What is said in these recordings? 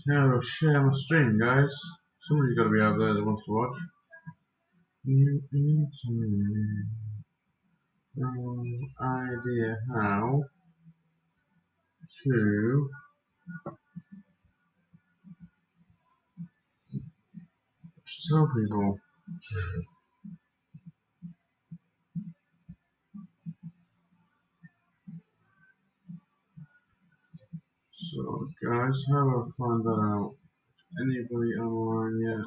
How to share my stream, guys. Somebody's got to be out there that wants to watch. No idea how to tell people. So, guys, how do I find that out? Anybody online yet?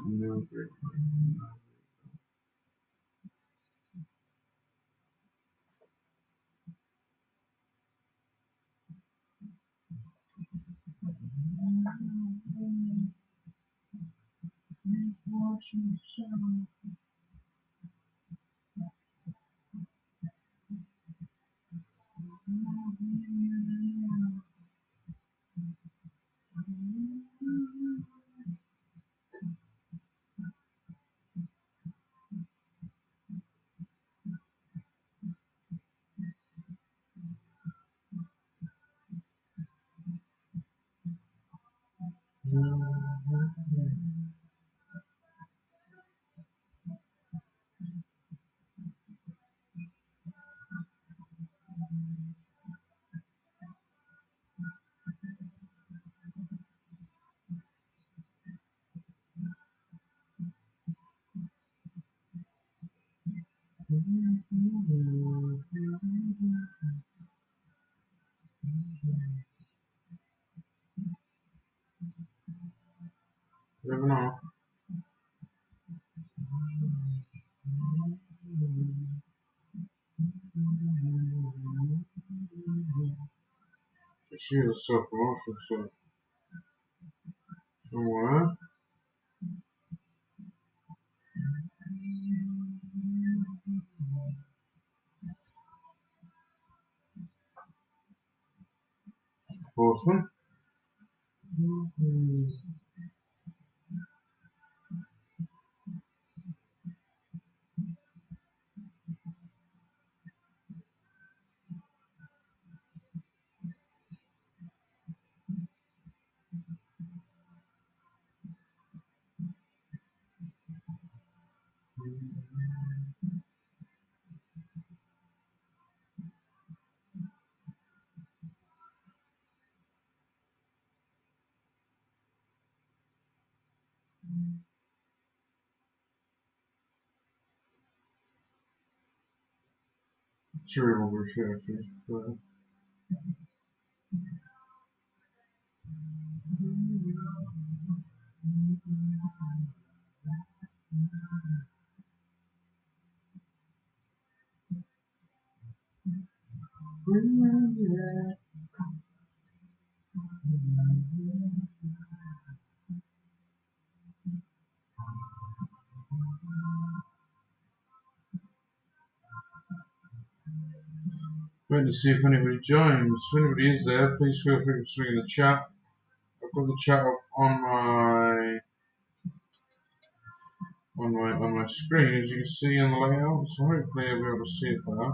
No. Never know. She has a self-promotion stuff somewhere. Postman. Cherry over share, she's waiting to see if anybody joins. If anybody is there, please feel free to swing in the chat. I've got the chat up on my screen, as you can see on the layout. So hopefully I'll be able to see it there.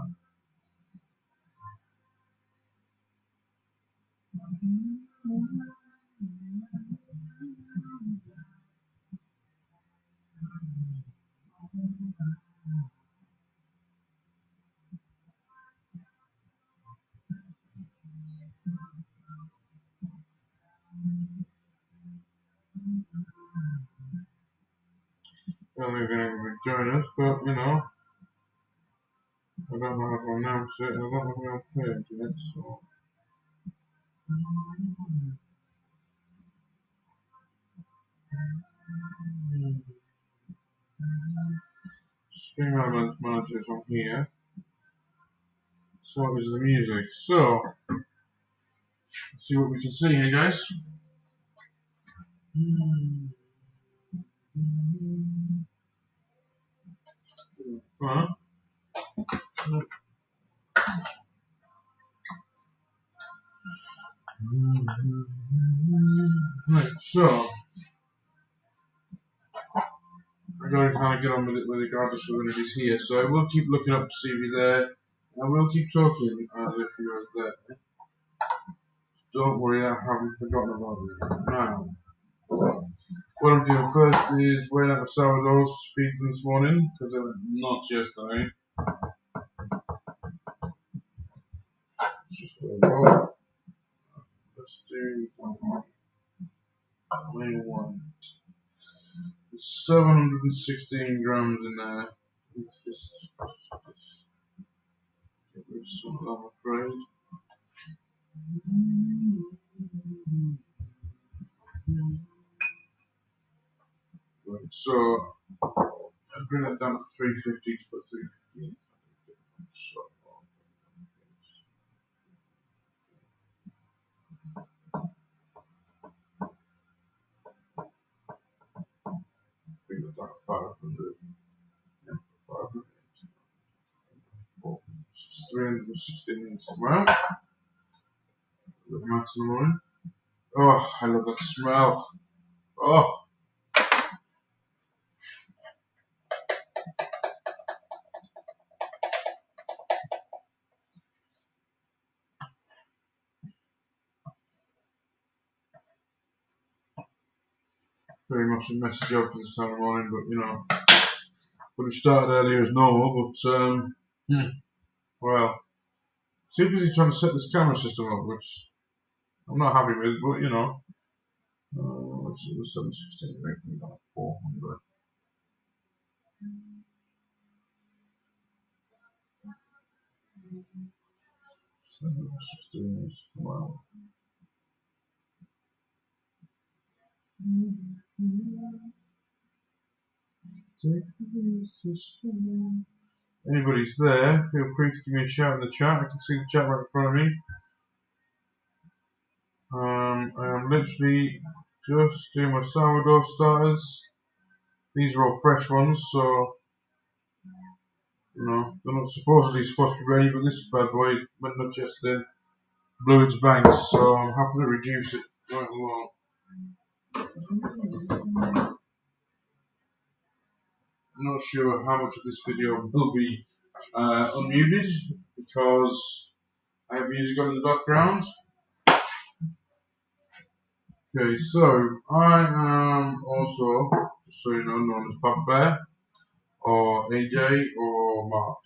I don't know if anybody will join us, but you know, I don't know how to announce it. I don't have my own page yet, so. Stream Elements Manager's on here. So is the music. So, let's see what we can see here, guys. Right, so I'm going to kind of get on with it regardless of when it is here. So I will keep looking up to see if you're there. I will keep talking as if you're there. Don't worry, I haven't forgotten about it. Now. What I'm doing first is weighing out the sourdoughs, feed them this morning, because they were not yesterday. It's just a roll. Let's do main one. There's 716 grams in there. Let's just get rid of some of that, I'm afraid. Right, so I bring that down to 350 to put 350 in. So bring that down to 500. Yeah, 500. 316 amount. The maximum. Oh, I love that smell. Oh, very much a messy job for this time of morning, but you know, would have started earlier as normal, but well, too busy trying to set this camera system up, which I'm not happy with, but you know, let's see, the 716 making that 400. 716 is well. Anybody's there, feel free to give me a shout in the chat. I can see the chat right in front of me. I am literally just doing my sourdough starters. These are all fresh ones, so you know they're not supposedly supposed to be ready, but this bad boy went nuts yesterday, blew its banks, so I'm having to reduce it right along. I'm not sure how much of this video will be unmuted because I have music on in the background. Okay, so I am also, just so you know, known as Papa Bear or AJ or Mark.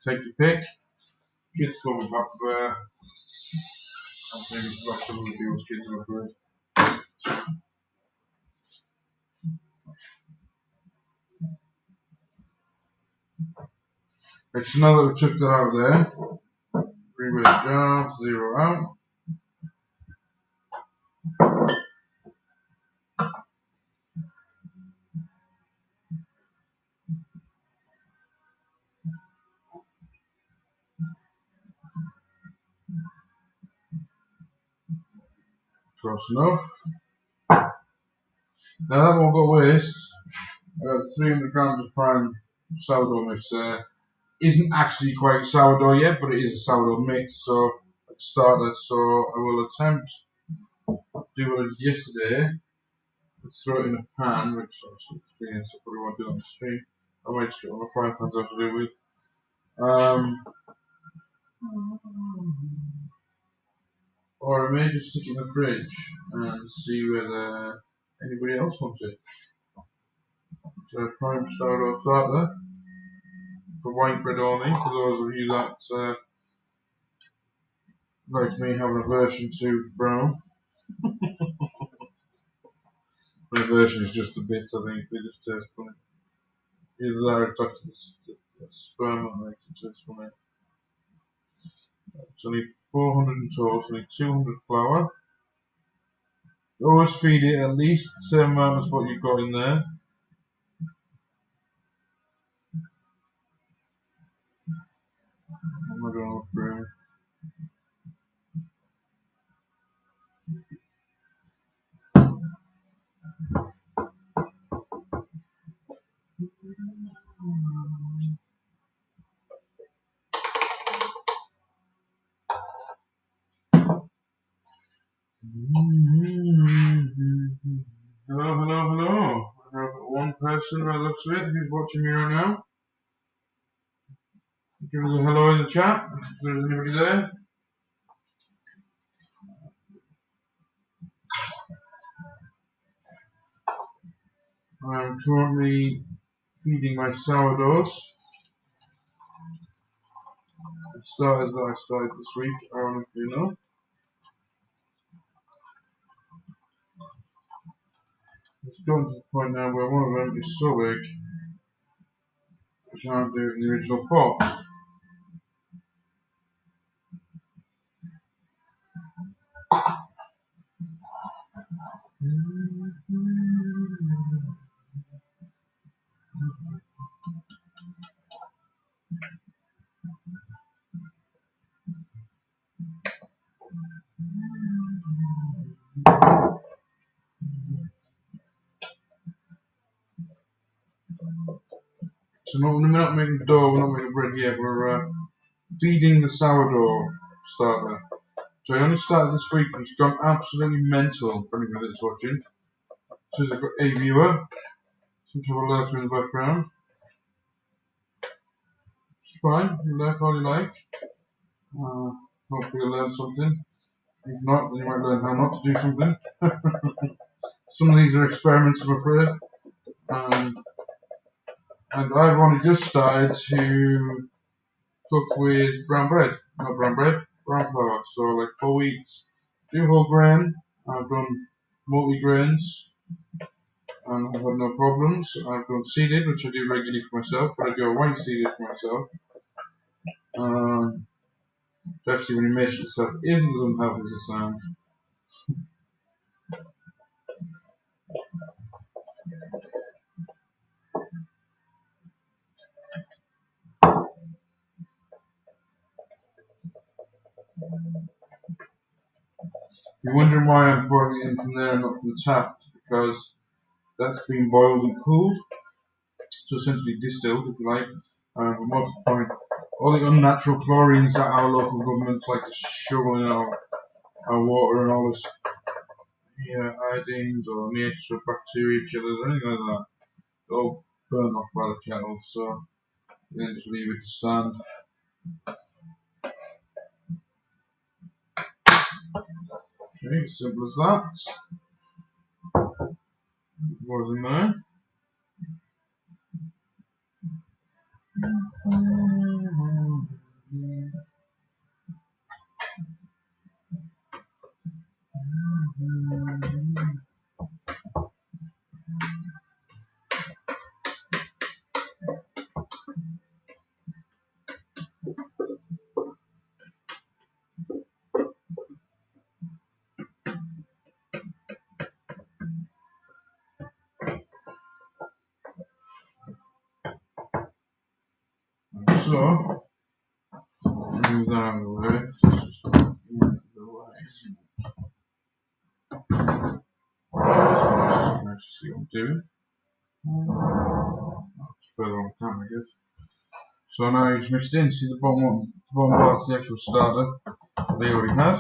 Take your pick. Kids call me Papa Bear. I'm thinking about some of the people's kids, I'm afraid. It's now that we took that out there. Three-way jar, 0 out. Close enough. Now that won't go waste. I got 300 grams of prime sourdough mix there. Isn't actually quite sourdough yet, but it is a sourdough mix, so I started. So I will attempt to do what I did yesterday. Let's throw it in a pan, which obviously is clean, so I probably won't do it on the stream. I might just get one of the frying pans I have to do with. Or I may just stick it in the fridge and see whether anybody else wants it. So prime sourdough starter for white bread only, for those of you that like me have an aversion to brown. My aversion is just the bits, I think, they just taste funny. Either that or it's actually the sperm that makes it taste funny. So I need 400 in total, so I need 200 flour. Always feed it at least the same amount as what you've got in there. I'm not going to look through. Hello, hello, hello. I have one person by the looks of it who's watching me right now. Give us a hello in the chat if there's anybody there. I'm currently feeding my sourdoughs. The starters that I started this week, ironically enough. It's gotten to the point now where one of them is so big, I can't do it in the original pot. So we're not making dough, we're not making bread yet, we're feeding the sourdough starter. So I only started this week, and it's gone absolutely mental for anybody that's watching. So I've got a viewer, seems to have a lurker in the background. It's fine, you lurk all you like. Hopefully you'll learn something. If not, then you might learn how not to do something. Some of these are experiments, I'm afraid. And I've only just started to cook with brown bread. Not brown bread, brown flour. So like 4 weeks. Do whole grain. I've done multi-grains and I've had no problems. I've done seeded, which I do regularly for myself, but I do a white seeded for myself. So actually when you make it yourself, it isn't as unhealthy as it sounds. You're wondering why I'm pouring it in from there and not from the tap, because that's been boiled and cooled, so essentially distilled, if you like. But more to the point, all the unnatural chlorines that our local governments like to shovel in our water and all this iodines or any extra bacteria killers or anything like that, they all burn off by the kettle, so you then just leave it to stand. Okay, simple as that. What was in there? So, move that out of the way. Let's just move it out of the way. So you can actually see what I'm doing. It's further on the camera, I guess. So now you just mixed in. See the bottom one, the bottom part's the actual starter they already had.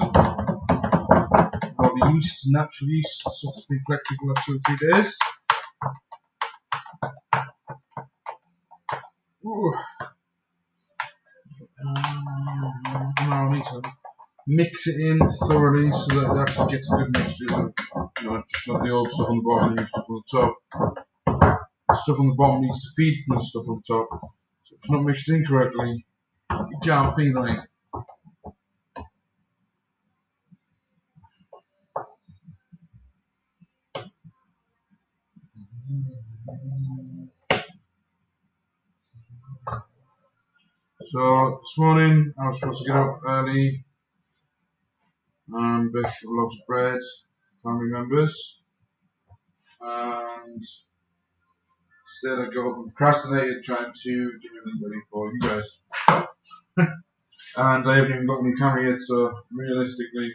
All the yeast, natural yeast, stuff that's been collected for the last 2 or 3 days. Ooh. Now I need to mix it in thoroughly so that it actually gets a good mixture of, just not the old stuff on the bottom and new stuff on the top. The stuff on the bottom needs to feed from the stuff on top. So if it's not mixed in correctly, you can't feed on it. So this morning I was supposed to get up early and bake loaves of bread for family members, and instead I got up and procrastinated trying to get everything ready for you guys. And I haven't even got any camera yet, so realistically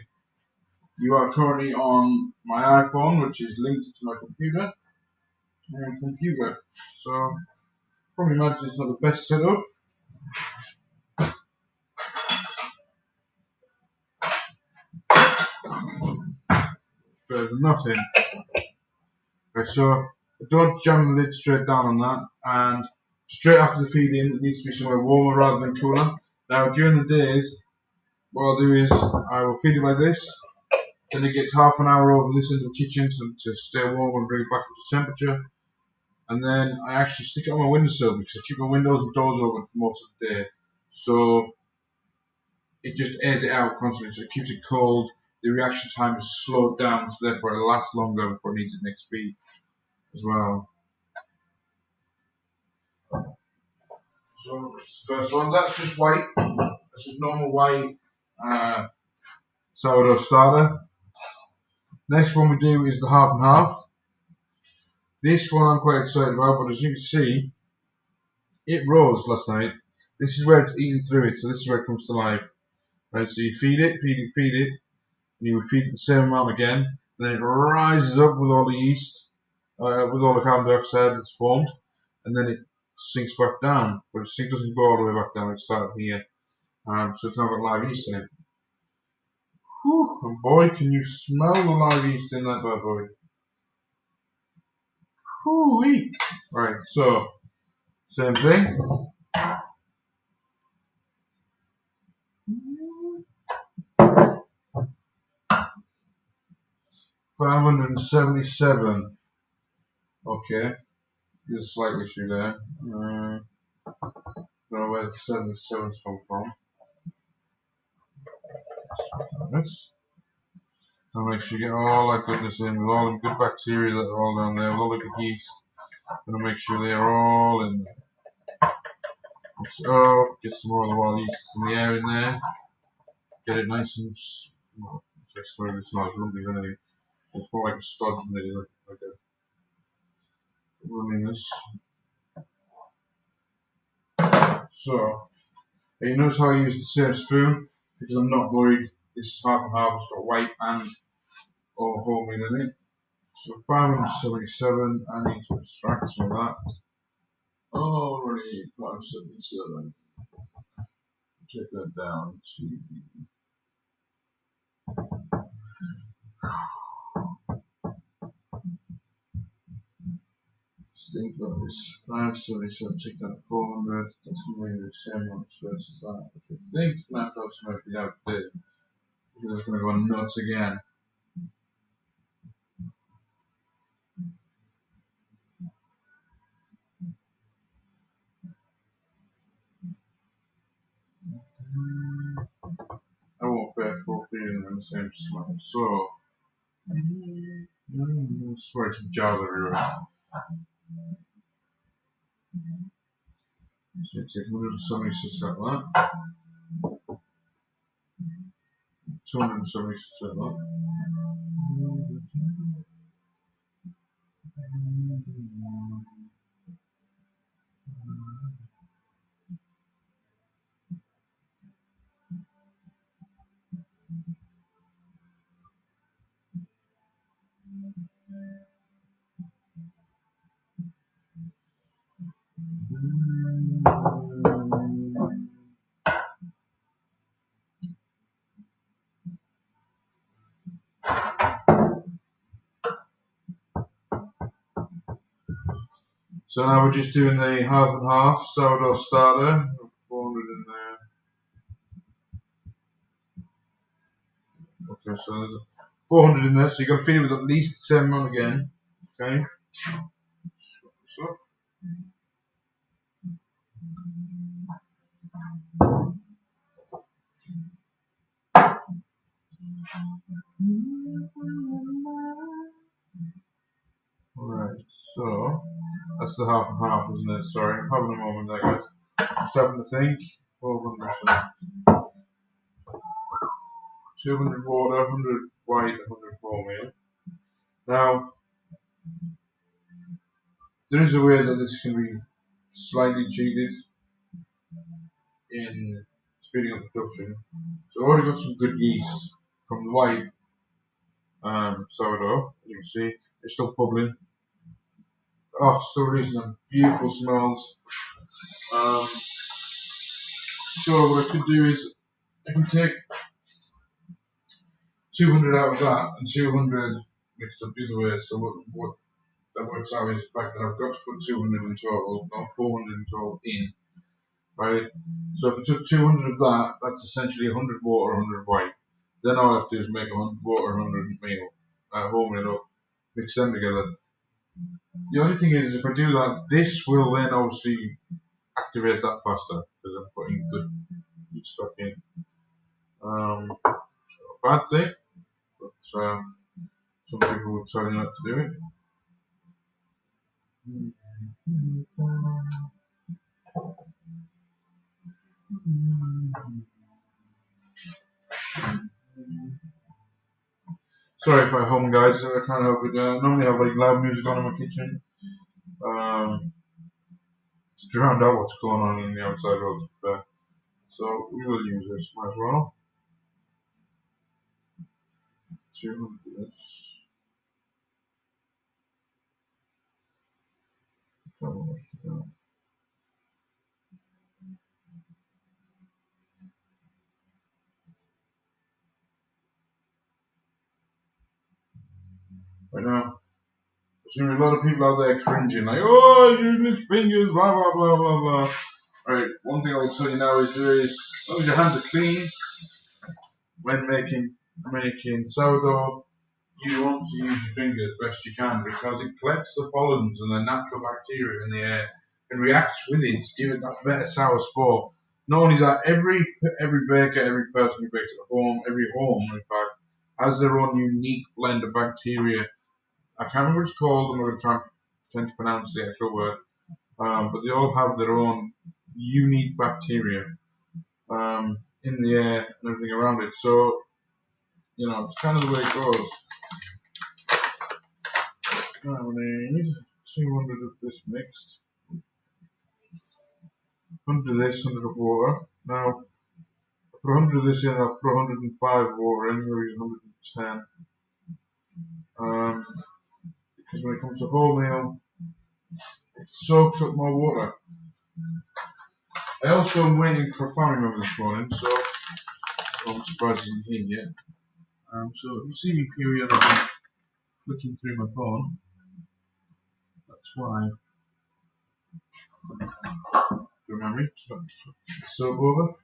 you are currently on my iPhone, which is linked to my computer. So probably imagine it's not the best setup. There's nothing. Okay, so don't jam the lid straight down on that, and straight after the feeding it needs to be somewhere warmer rather than cooler. Now during the days, what I'll do is I will feed it like this, then it gets half an hour over this into the kitchen to stay warm and bring it back up to temperature. and then I actually stick it on my windowsill because I keep my windows and doors open for most of the day. So it just airs it out constantly, so it keeps it cold. The reaction time is slowed down, so therefore it lasts longer before it needs its next beat as well. So first one, that's just white. That's just normal white sourdough starter. Next one we do is the half and half. This one I'm quite excited about, but as you can see, it rose last night. This is where it's eating through it, so this is where it comes to life. Right, so you feed it, and you feed it the same amount again, and then it rises up with all the yeast, with all the carbon dioxide that's formed, and then it sinks back down. But it doesn't go all the way back down, it started here. So it's now got live yeast in it. Whew, and boy, can you smell the live yeast in that bad boy. Whoo-wee. Right, so, same thing. 577. Okay, there's a slight issue there. Don't know where the 77's come from. This. I'll make sure you get all that goodness in with all the good bacteria that are all down there, with all the good yeast. Gonna make sure they are all in there. Mix it up, get some more of the wild yeast in the air in there. Get it nice and sorry, it's not as lumpy as anything. It's more like a stodge than it is like a running this. So, you notice how I use the same spoon? Because I'm not worried. This is half and half, it's got white and or homemade in it. So 577, I need to extract some of that. Already 577. Take that down to think about this. 577, take that 400, that's going to be the same amount versus that, which I think is going to have to approximately outbid because it's going to go nuts again. I won't bet 4 in the same smell. So, I swear to jars everywhere. So you take 176 out of that. 276 out of that. So now we're just doing the half and half sourdough starter. 400 in there. Okay, so there's 400 in there, so you've got to feed it with at least the same amount again. Okay. So, alright, so that's the half and half, isn't it? Sorry, I'm having a moment there, guys. Just having to think. 400, so 200 water, 100 white, 100 wholemeal. Now, there is a way that this can be slightly cheated in speeding up production. So I've already got some good yeast from the white sourdough, as you can see. It's still bubbling. Oh, still releasing them beautiful smells. So what I could do is I can take 200 out of that and 200 mixed up the other way. So what that works out is the fact that I've got to put 200 in total, not 400 in total in. Right? So if I took 200 of that, that's essentially 100 water, 100 white. Then all I have to do is make 100 water, 100 meal, wholemeal up, mix them together. The only thing is, if I do that, this will then obviously activate that faster because I'm putting good heat stock in. Bad thing, but some people would tell you not to do it. Sorry if I hum, guys. I can't help it. Normally I have like loud music on in my kitchen to drown out what's going on in the outside world. So we will use this as well. 200. Right now, there's a lot of people out there cringing, like, oh, he's using his fingers, blah, blah, blah, blah, blah. Alright, one thing I will tell you now is as long as your hands are clean when making sourdough, you want to use your fingers best you can because it collects the pollens and the natural bacteria in the air and reacts with it to give it that better sour spore. Not only that, every baker, every person who bakes at home, every home in fact, has their own unique blend of bacteria. I can't remember what it's called. I'm not going to try to pronounce the actual word, but they all have their own unique bacteria in the air and everything around it. So, it's kind of the way it goes. Now we need 200 of this mixed. 100 of this, 100 of water. Now, for 100 of this in, I'll put 105 water in, we'll use 110. Because when it comes to wholemeal, it soaks up more water. I also am waiting for a family member this morning, so I'm surprised he's not here yet. So if you see me periodically flicking through my phone, that's why. Remember me? Soap over.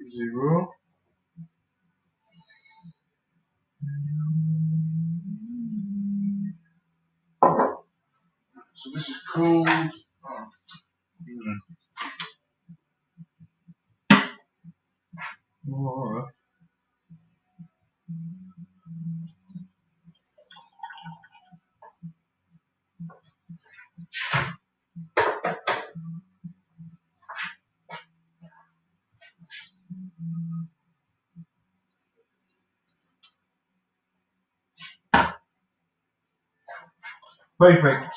0. So this is called. Alright. Perfect.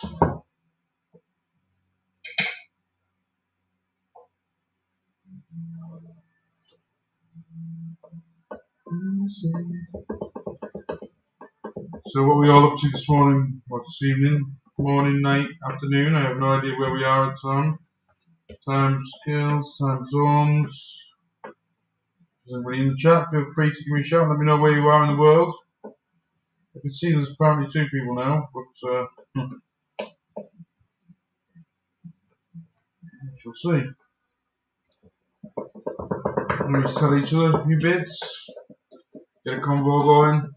So what are we all up to this morning? What, this evening? Morning, night, afternoon? I have no idea where we are at time. Time scales, time zones. Is anybody in the chat? Feel free to give me a shout. Let me know where you are in the world. I can see there's apparently 2 people now, but we shall see. Let me tell each other a few bits. Get a convo going.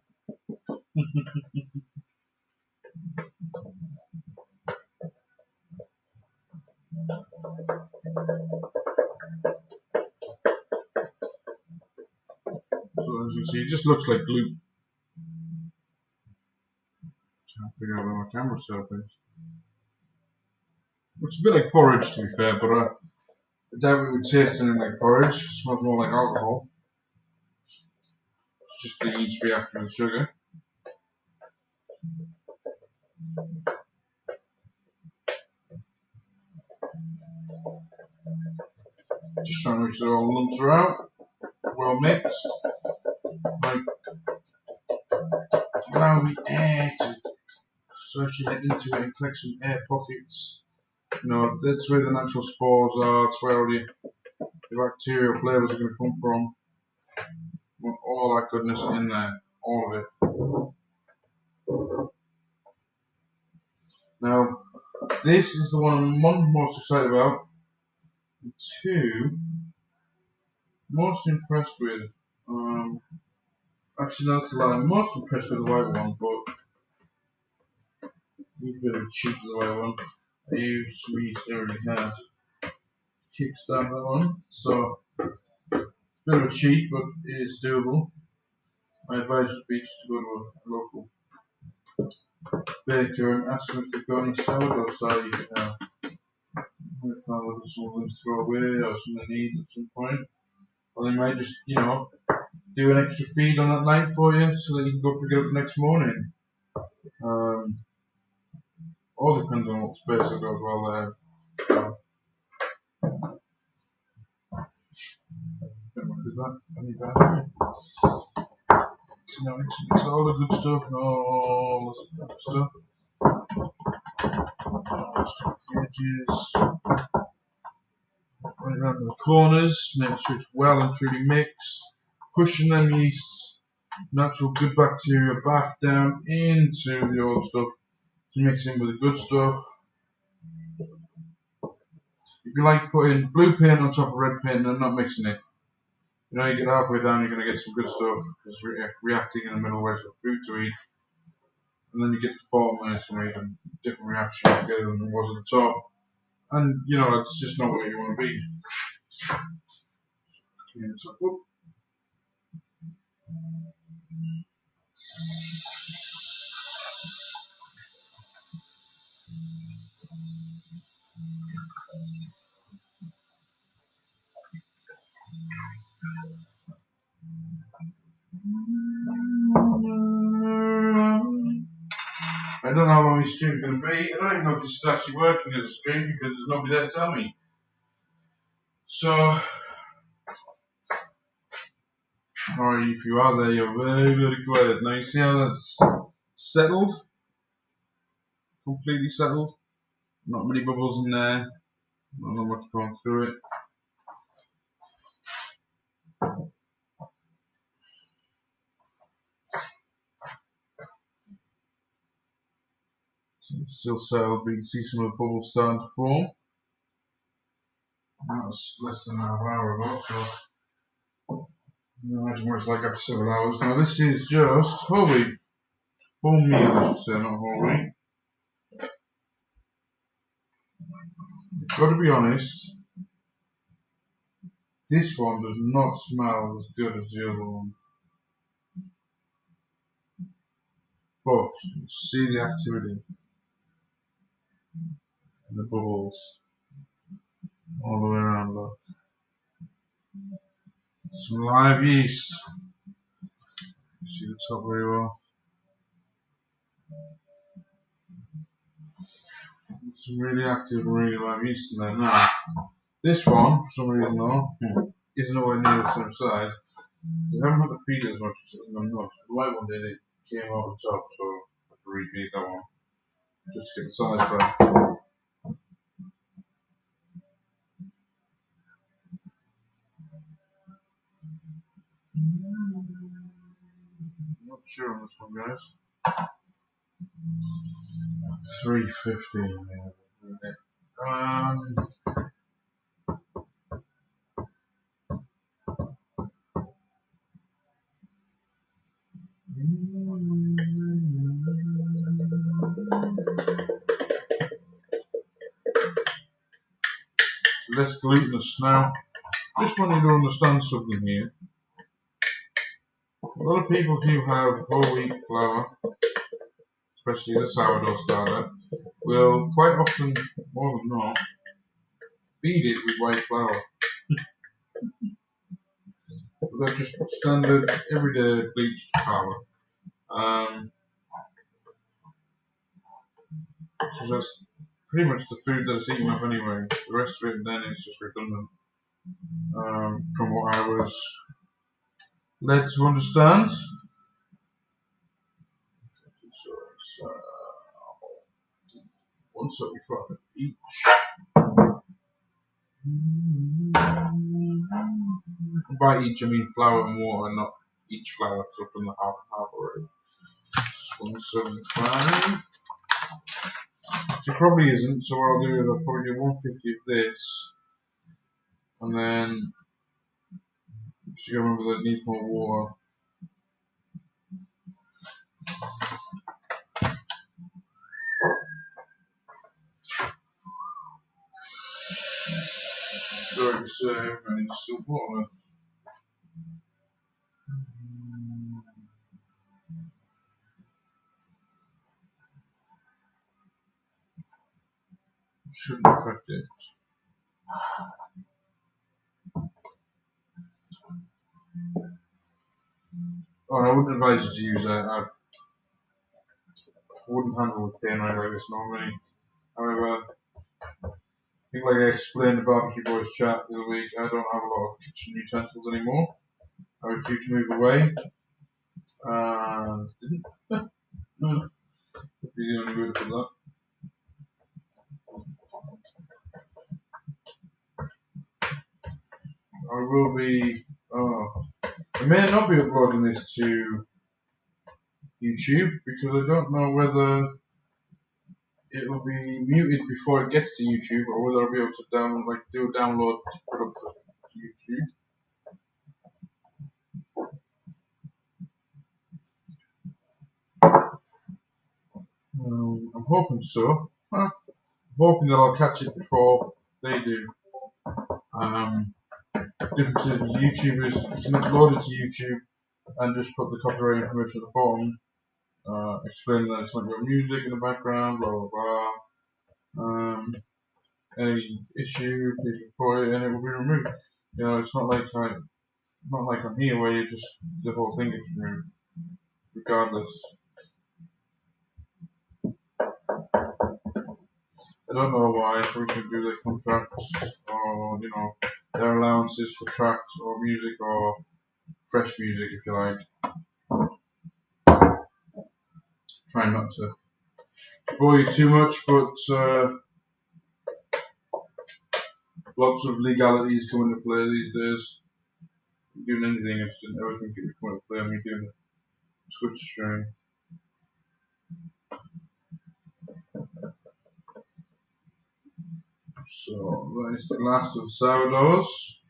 So as you see, it just looks like glue. Trying to figure out where my camera setup is. Looks a bit like porridge, to be fair, but I doubt it would taste anything like porridge. It smells more like alcohol. It's just the yeast reacting with sugar. Just trying to make sure all the lumps are out, well mixed. Like, allow the air to circulate into it and collect some air pockets. That's where the natural spores are. That's where all the bacterial flavours are going to come from. Want all that goodness in there, all of it. Now, this is the one I'm most excited about. 2, most impressed with. Actually, no, that's a lie. I'm most impressed with the white one, but he's a bit of a cheat with the white one. I used some yeast I already had. Kickstart that one. So, bit of a cheat, but it is doable. My advice would be just to go to a local baker and ask them if they've got any sourdough style you can have. If I'll some of them to throw away or some they need at some point. Or they might just, do an extra feed on that night for you so that you can go pick it up the next morning. All depends on what space I've got as well there. So, I need that. Now mix all the good stuff and all the bad stuff. Stuff the edges, right around the corners, make sure it's well and truly mixed. Pushing them yeasts, natural good bacteria back down into the old stuff to mix in with the good stuff. If you like putting blue paint on top of red paint and not mixing it, you get halfway down, you're going to get some good stuff because it's reacting in the middle where it's got food to eat. And then you get to the bottom and it's going to be a different reaction together than it was at the top. And, it's just not where you want to be. Clean this up. Whoop. I don't know how long this stream's going to be. I don't even know if this is actually working as a stream because there's nobody there to tell me. So, or if you are there, you're very, very quiet. Now you see how that's settled? Completely settled. Not many bubbles in there. Not much going through it. So it's still settled, but you can see some of the bubbles starting to form. That was less than an hour ago, so imagine what it's like after several hours. Now this is just whole wheat. Wholemeal, I should say, not whole wheat. Got to be honest, this one does not smell as good as the other one. But you see the activity and the bubbles all the way around. Look. Some live yeast. You see the top very well. Some really active and really live yeast in there. Now, this one, for some reason though, is nowhere near the same size. I haven't had to feed it as much as it doesn't much. The white one did, it came over the top, so I had to refeed that one just to get the size back. I'm not sure on this one, guys. 350. Less glutinous now. Just want you to understand something here. A lot of people who have whole wheat flour, especially the sourdough starter, will quite often, more than not, feed it with white flour. They're just standard, everyday bleached flour. Because that's pretty much the food that it's eaten off anyway. The rest of it then is just redundant. From what I was led to understand. So, 175 each. By each, I mean flour and water, not each flour, because I've done the half and half already. 175. It probably isn't, so what I'll do is I'll probably do 150 of this, and then, because you gotta remember that it needs more water. Sorry to say, I need to still water. Shouldn't affect it. Oh, I wouldn't advise you to use that. I wouldn't handle with pain like this normally. However, I think like I explained in the Barbecue Boys chat the other week, I don't have a lot of kitchen utensils anymore. I was due to move away and didn't. Would be the only way to put that. I will be. I may not be uploading this to YouTube because I don't know whether it will be muted before it gets to YouTube or whether I'll be able to do a download to put up to YouTube. I'm hoping so. I'm hoping that I'll catch it before they do. Difference is with YouTube is you can upload it to YouTube and just put the copyright information at the bottom, explaining that it's not your music in the background, blah blah blah. Any issue, please report it, and it will be removed. You know, it's not like I'm here where you just the whole thing gets removed, regardless. I don't know why we should do their contracts or their allowances for tracks or music or fresh music, if you like. Try not to bore you too much, but lots of legalities come into play these days. Doing anything, I just didn't ever think it would come into play on me doing a Twitch stream. So that is the last of the sourdoughs.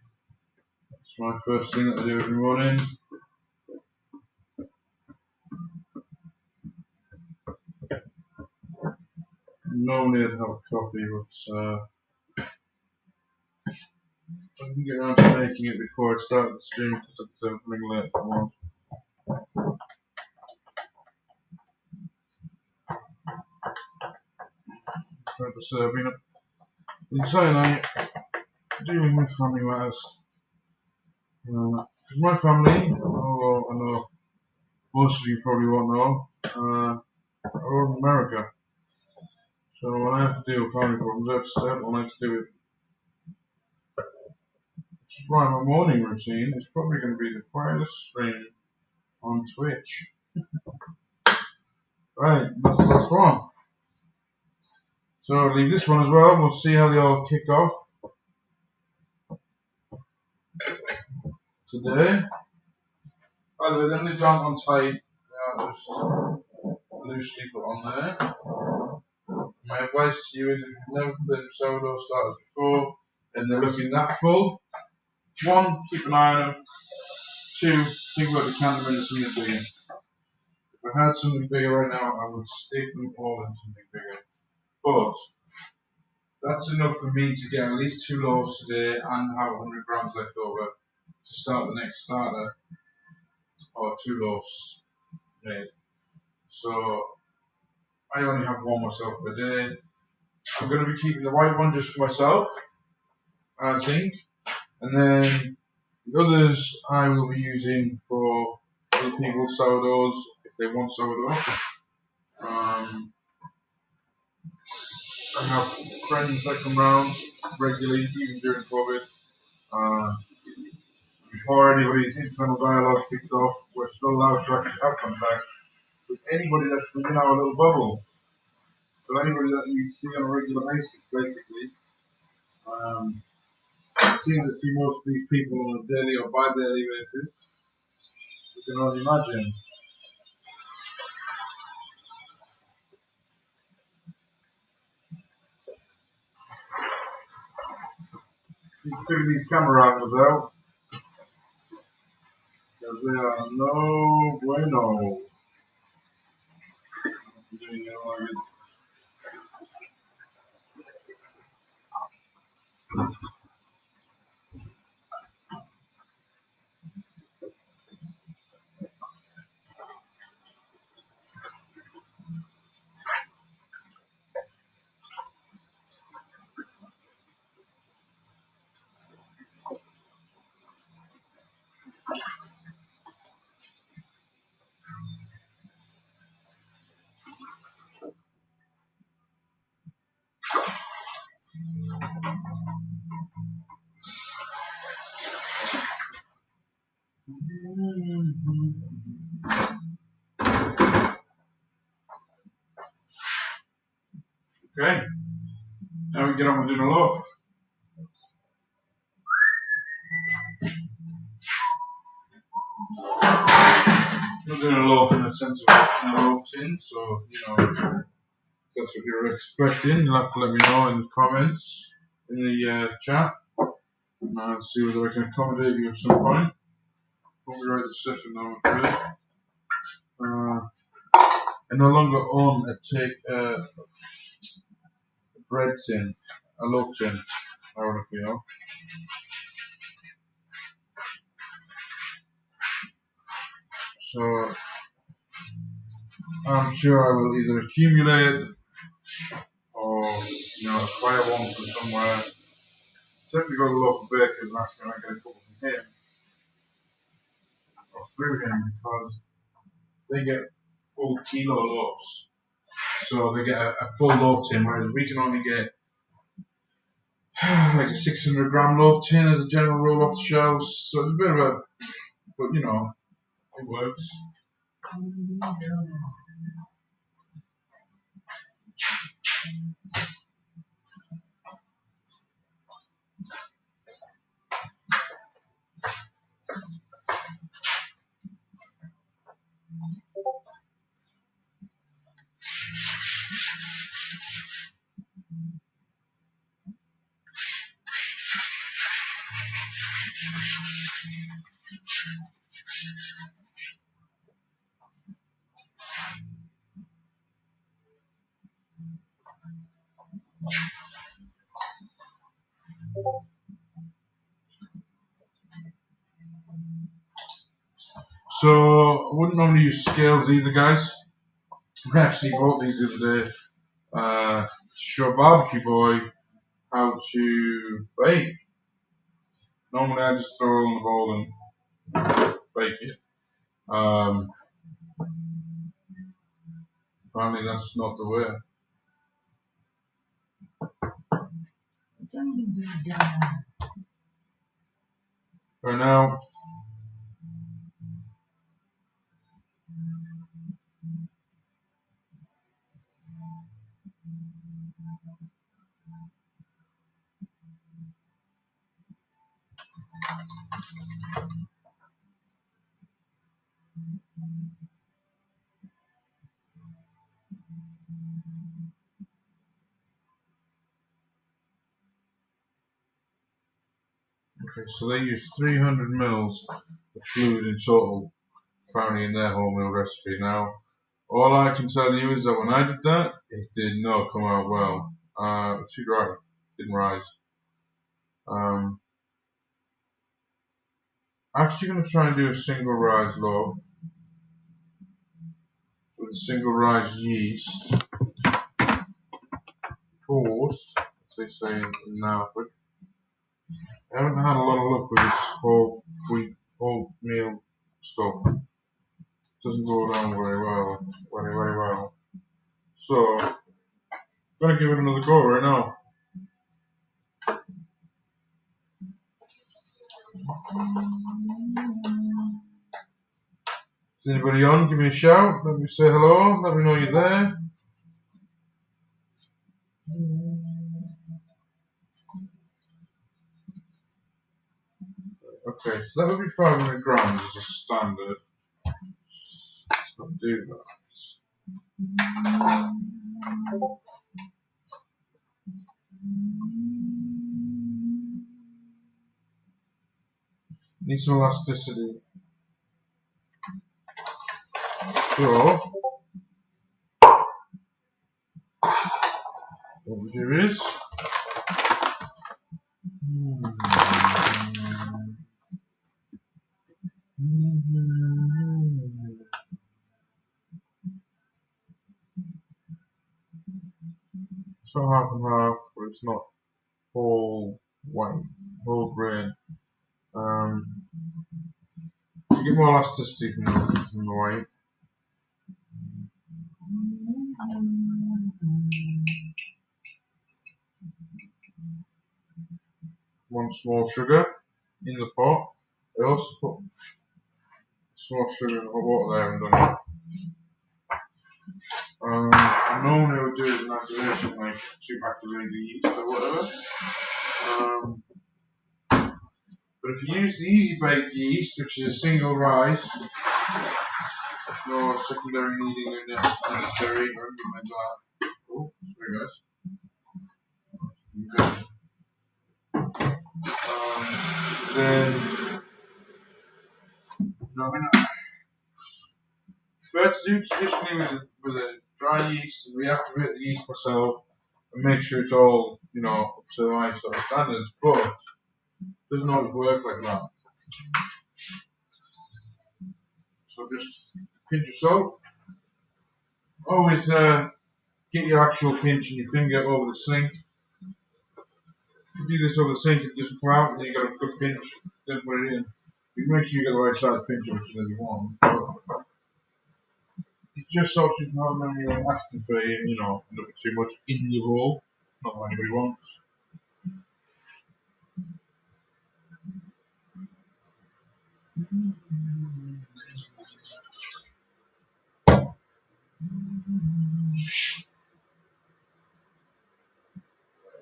That's my first thing that I do every morning. Normally I'd have a coffee, but I didn't get around to making it before I started the stream because it's running late for once. Like I said, I've been up the entire night dealing with family matters. Because my family, although I know most of you probably won't know, are in America. So when I have to deal with family problems, I have to stay up all night to do it. Which is why my morning routine is probably going to be the quietest stream on Twitch. Right, that's the last one. So I'll leave this one as well. We'll see how they all kick off today. By the way, them lids aren't on tight. They are just loosely put on there. My advice to you is if you've never played with sourdough starters before and they're looking that full, one, keep an eye on them. Two, think about the can them into something bigger. If I had something bigger right now, I would stick them all in something bigger. But that's enough for me to get at least 2 loaves today and have 100 grams left over to start the next starter, or 2 loaves made. So I only have one myself per day. I'm going to be keeping the white one just for myself, I think, and then the others I will be using for other people's sourdoughs if they want sourdough. I have friends that come round regularly, even during COVID. Before anybody's internal dialogue kicks off, we're still allowed to actually have contact with anybody that's within our little bubble. So anybody that you see on a regular basis, basically. It seems to see most of these people on a daily or bi-daily basis. You can only imagine. You figure these camera angles out, because they are no bueno. doing it like it. Okay, now we get on with doing a loaf. I'm doing a loaf in the sense of in a loaf tin, so you know if that's what you're expecting. You'll have to let me know in the comments in the chat. And see whether I can accommodate you at some point. Won't be right this second now, I'm afraid. I no longer own a bread tin, a loaf tin, ironically. So I'm sure I will either accumulate or acquire one from somewhere. Certainly go to the local baker and ask can I get a couple from him or through him because they get full kilo loaves. So they get a full loaf tin, whereas we can only get like a 600 gram loaf tin as a general rule off the shelves. So it's a bit of a, but it works. So I wouldn't normally use scales either, guys. I actually bought these the other day to show Barbecue Boy how to bake. Normally I just throw it on the bowl and bake it. Apparently that's not the way. Right now, okay, so they use 300 mils of fluid in total, apparently in their wholemeal recipe. Now, all I can tell you is that when I did that, it did not come out well. Too dry, didn't rise. Actually going to try and do a single rise loaf with a single rise yeast toast, as they say in Norfolk. I haven't had a lot of luck with this whole meal stuff. Doesn't go down very well. So, I'm gonna give it another go right now. Is anybody on? Give me a shout. Let me say hello. Let me know you're there. Okay, so that would be 500 grams as a standard. Let's not do that. Need some elasticity. So, what we do is it's not half and half, but it's not whole white, whole grain. You get more elasticity from the white. One small sugar in the pot. I also put small sugar in the hot water there and done it. Normally I would do it as an activation, like to activate the yeast or whatever. But if you use the easy bake yeast, which is a single rise, no secondary kneading necessary or anything like that. Oh, sorry guys. Then, prefer to do traditionally with a dry yeast and reactivate the yeast myself and make sure it's all, up to my sort of standards, but it doesn't always work like that. So just pinch of salt. Always get your actual pinch and your finger over the sink. If you do this over the sink, it doesn't come out, and then you got a good pinch, then put it in. You make sure you get the right size pinch which is that you want. But it just stops you from having any accidents where you end up with too much in your roll. It's not what anybody wants.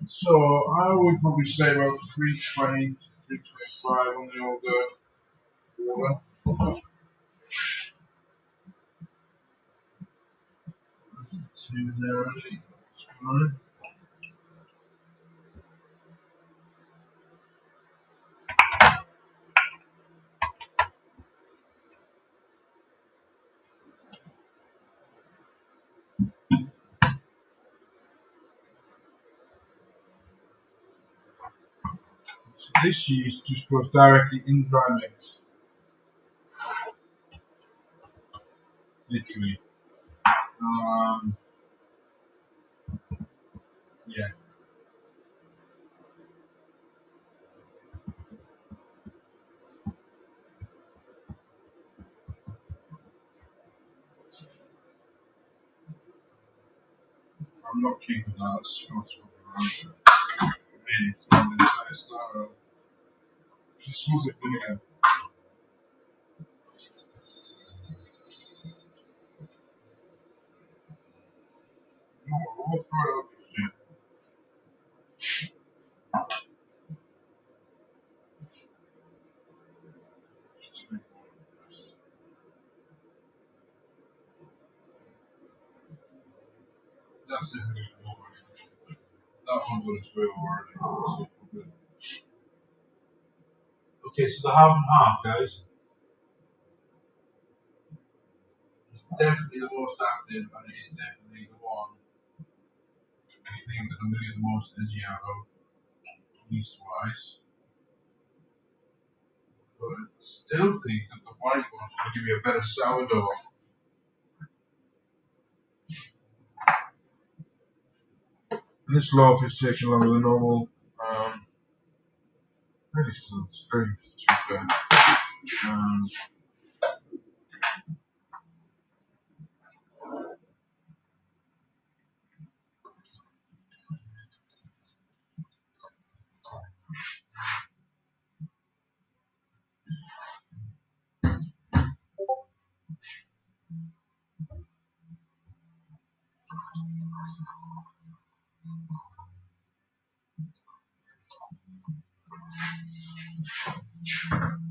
So I would probably say about 320 to 325 on the older water. Two there already. That's fine. So this yeast just goes directly in the dry mix. Literally. Yeah. I'm not keeping that. It's not around. Just smells like vinegar. No, we'll throw it out just yet. That's it. That one's on its way already. Okay, so the half and half, guys, is definitely the most active, and it is definitely the one I think that I'm going to get the most energy out of, yeast-wise. But I still think that the white one's going to give me a better sourdough. And this loaf is taking longer than normal. Maybe because of the strength, to be fair.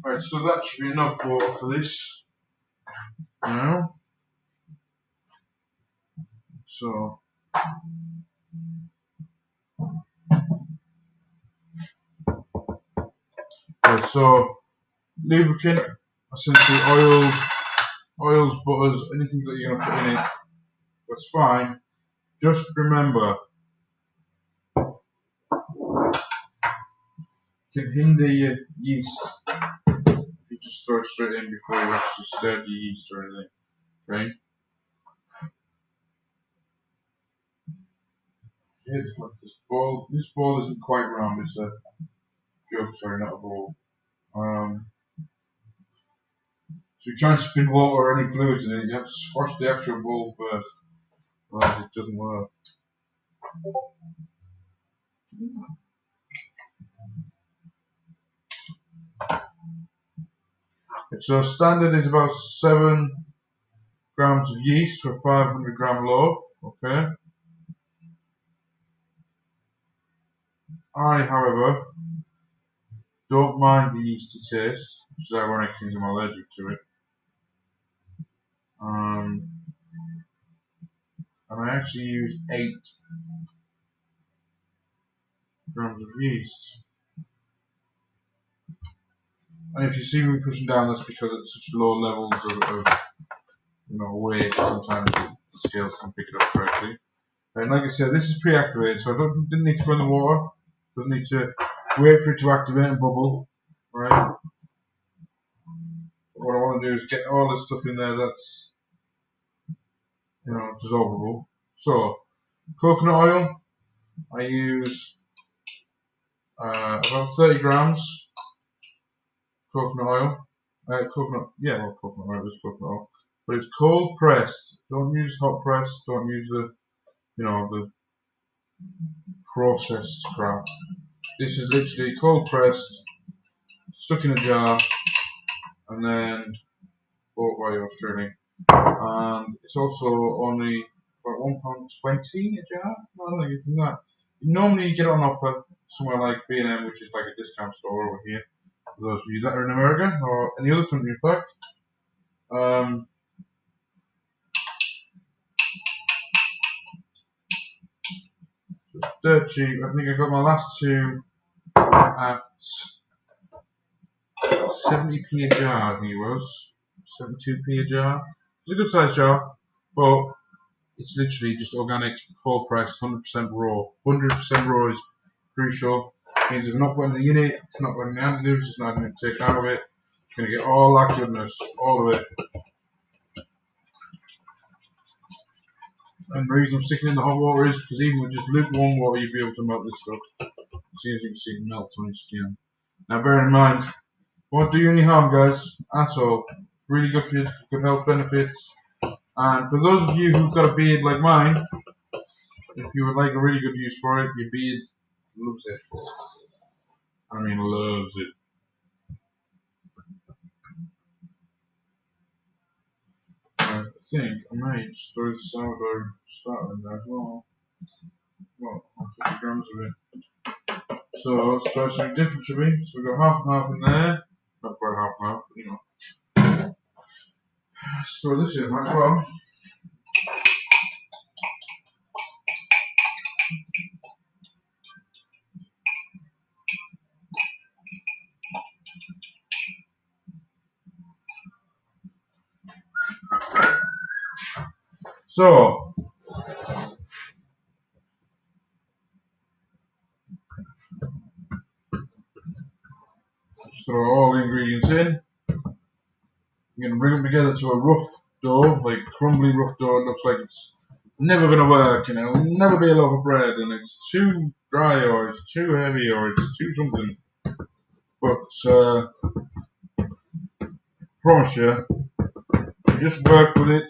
Right, so that should be enough water for this now. So, right, so lubricant, essentially oils, butters, anything that you're going to put in it, that's fine. Just remember, can hinder your yeast if you just throw it straight in before you actually stir the yeast or anything. Okay? Here's like this bowl. This bowl isn't quite round, it's a jug, sorry, not a bowl. So you try and spin water or any fluids in it, you have to squash the actual bowl first, otherwise it doesn't work. So standard is about 7 grams of yeast for 500 gram loaf. Okay. I, however, don't mind the yeasty taste, which is ironic since I'm allergic to it. And I actually use 8 grams of yeast. And if you see me pushing down, that's because it's such low levels of weight. Sometimes the scales don't pick it up correctly. And like I said, this is pre-activated, so I didn't need to put in the water. Doesn't need to wait for it to activate and bubble. Right. What I want to do is get all this stuff in there that's dissolvable. So coconut oil, I use about 30 grams coconut oil. Coconut oil is coconut oil, but it's cold pressed. Don't use hot pressed. Don't use the processed crap. This is literally cold pressed, stuck in a jar, and then bought by Australia. And it's also only for £1.20 a jar. I don't think it's that. Normally you get it on offer somewhere like B&M, which is like a discount store over here. For those of you that are in America or any other country, in fact. Dirt cheap. I think I got my last two at 70p a jar. I think it was 72p a jar. It's a good sized jar, but it's literally just organic, cold pressed, 100% raw. 100% raw is crucial. It means if I'm not putting the unit, it's not putting the additives, it's not going to take out of it. It's going to get all that goodness, all of it. And the reason I'm sticking in the hot water is because even with just lukewarm water, you'll be able to melt this stuff. As soon as you can see it melt on your skin. Now bear in mind, it won't do you any harm, guys, at all. It's really good for you, good health benefits. And for those of you who've got a beard like mine, if you would like a really good use for it, your beard loves it. I mean, loves it. I think I might just throw the sourdough starter in there as well. Well, 50 grams of it. So let's try something different, shall we? So we've got half and half in there. Not quite half and half, but Let's throw this in as well. So, just throw all the ingredients in. I'm going to bring them together to a rough dough, like crumbly rough dough. It looks like it's never going to work, it'll never be a loaf of bread, and it's too dry, or it's too heavy, or it's too something. But, promise you, just work with it,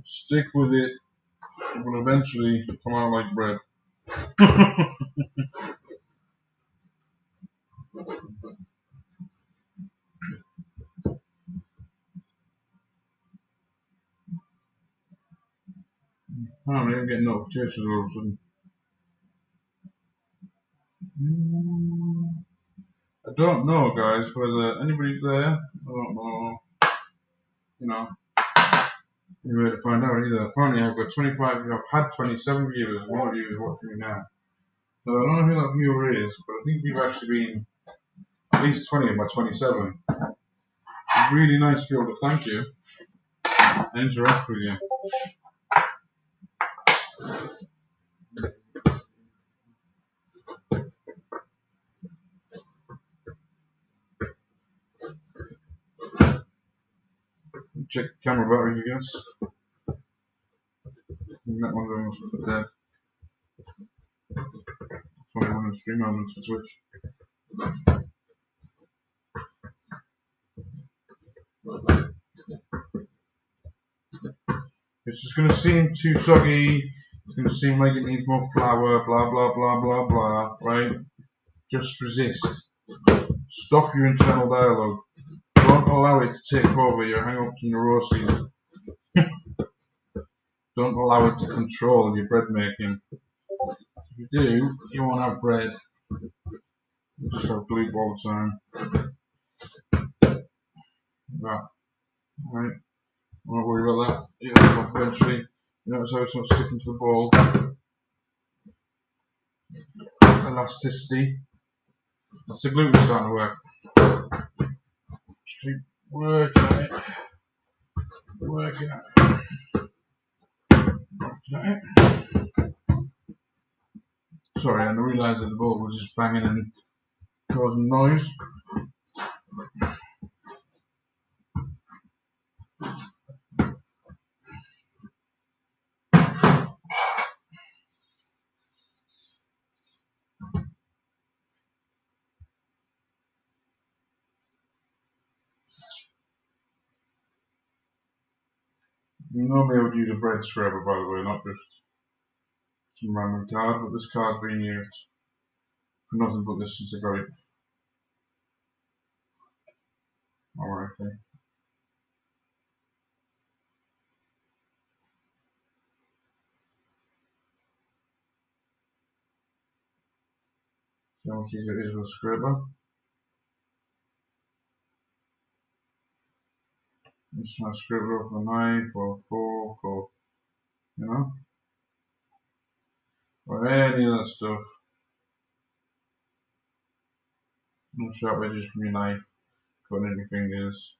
stick with it, it will eventually come out like bread. Apparently I'm getting notifications all of a sudden. I don't know, guys, whether anybody's there. I don't know. Any way to find out either. Apparently I've got 25, I've had 27 viewers. One of you is watching me now. So I don't know who that viewer is, but I think you've actually been at least 20 of my 27. It's really nice to be able to thank you and interact with you. Check the camera batteries, I guess. That one's almost dead. Probably one of the stream elements for Twitch. It's just going to seem too soggy. It's going to seem like it needs more flour, blah, blah, blah, blah, blah, right? Just resist. Stop your internal dialogue. Don't allow it to take over your hang-ups and neuroses. Don't allow it to control your bread making. If you do, you won't have bread. You just have glue all the time. Right. Right. I'm not worried about that. It'll come off eventually. You notice how it's not sticking to the ball. Elasticity. That's the gluten starting to work. Just keep working at it. Working at it. Working at it. Sorry, I didn't realise that the ball was just banging and causing noise. Normally I would use a bread scrubber, by the way, not just some random card, but this card's being used for nothing but this since I got it. Alright, okay. See how much easier it is with a scraper. Just trying to scrape it off with a knife or a fork or, you know, or any of that stuff. No sharp edges from your knife, cutting in your fingers.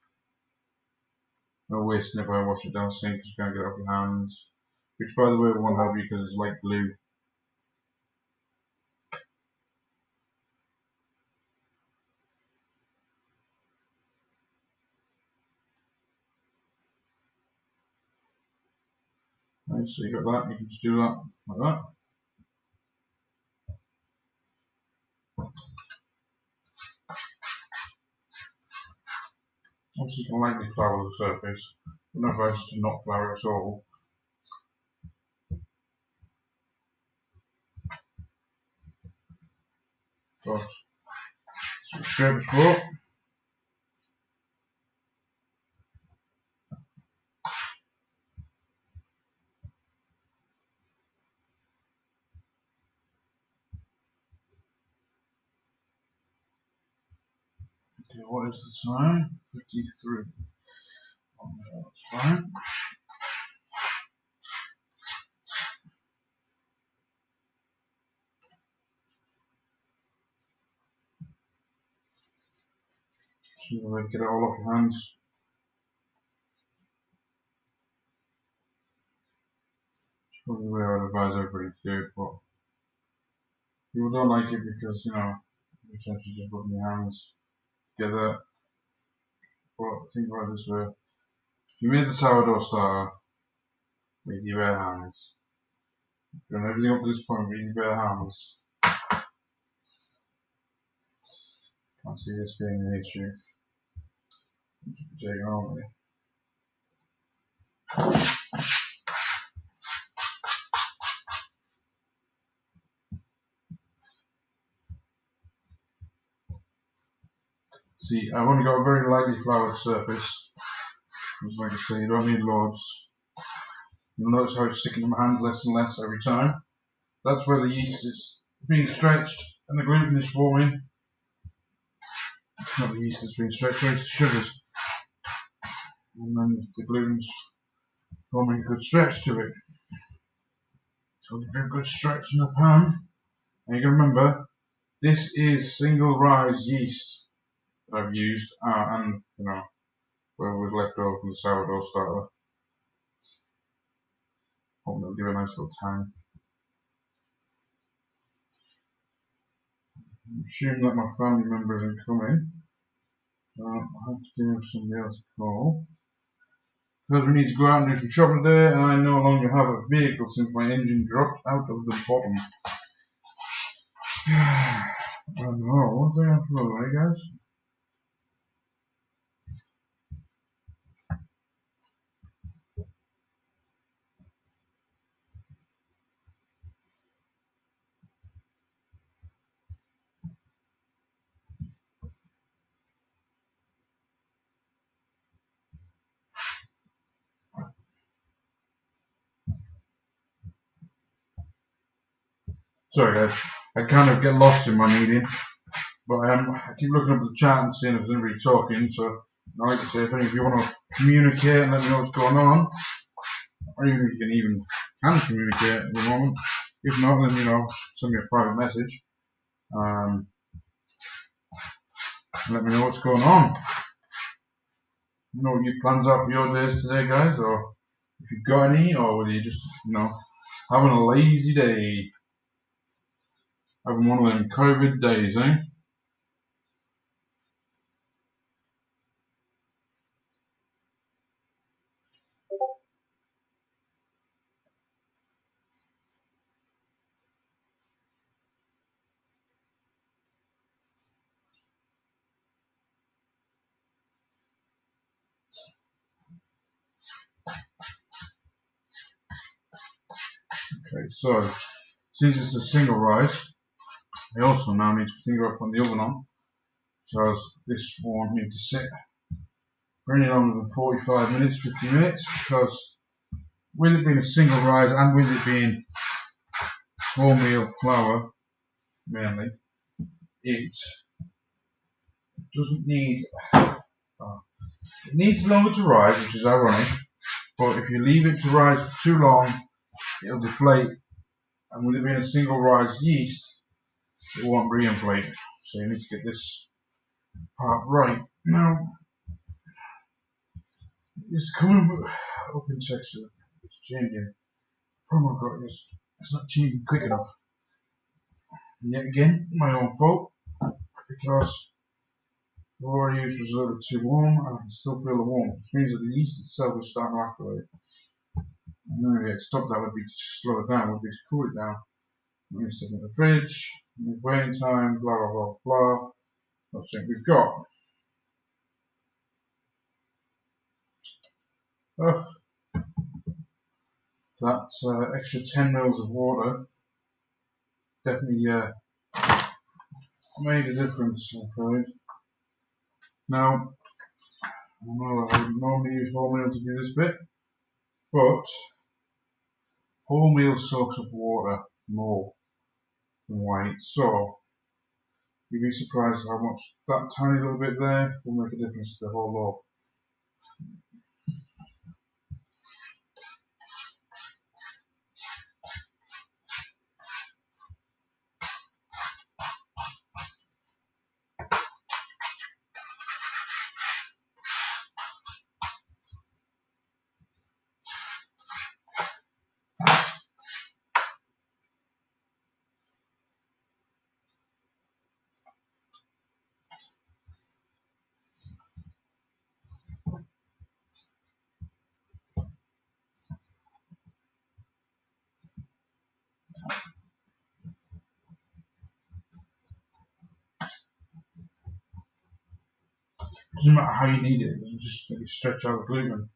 No wasting it by wash it down the sink because you can't get it off your hands. Which, by the way, won't help you because it's like glue. Right, so you got that, you can just do that like that. Obviously, you can lightly flour the surface, but no advice to not flour at all. But, so scrape the floor. Okay, what is the time? 53. Oh, that's fine. So you can get it all off your hands. It's probably the way I would advise everybody to do it, but people don't like it because, you know, you're essentially just rubbing your hands together. But think about it this way. If you made the sourdough starter with your bare hands, you've done everything up to this point with your bare hands, can't see this being an issue. Take it on with it. See, I've only got a very lightly floured surface. Just like I say, you don't need loads. You'll notice how it's sticking to my hands less and less every time. That's where the yeast is being stretched and the gluten is forming. It's not the yeast that's being stretched, it's the sugars. And then the gluten's forming a good stretch to it. So give it a good stretch in the pan. And you can remember, this is single rise yeast that I've used, and you know, whatever was left over from the sourdough starter. Hope it'll give a nice little tang. I'm assuming that my family member isn't coming. I'll have to give somebody else a call. because we need to go out and do some shopping today, and I no longer have a vehicle since my engine dropped out of the bottom. I don't know, what do I have to do, right guys? Sorry guys, I kind of get lost in my meeting, but I keep looking up at the chat and seeing if there's anybody talking, so like I say, if any of you want to communicate and let me know what's going on, or even if you can communicate at the moment. If not, then send me a private message. Let me know what's going on. You know what your plans are for your days today, guys, or if you've got any, or whether you just having a lazy day, having one of them COVID days, eh? Okay, so since it's a single rise, I also now need to finger up on the oven on, because this won't need to sit for any longer than 45 minutes, 50 minutes, because with it being a single rise and with it being wholemeal flour mainly, it doesn't need, it needs longer to rise, which is ironic, but if you leave it to rise for too long, it'll deflate, and with it being a single rise yeast, it won't re-inflate. So you need to get this part right. Now, it's coming up in texture, it's changing. Oh my god, it's not changing quick enough. And yet again, my own fault, because the water I used was a little bit too warm, and I can still feel the warmth, which means that the yeast itself is starting to activate. And the only way to stop that would be to slow it down, would be to cool it down. I'm going to stick it in the fridge, waiting time, blah blah blah blah. That's what we've got. Oh, that extra 10 mils of water definitely made a difference, I'm afraid. Now, I know I would normally use wholemeal to do this bit, but wholemeal soaks up water more than white, so you'd be surprised how much that tiny little bit there will make a difference to the whole loaf. Doesn't matter how you knead it, it doesn't just make you stretch out the gluten.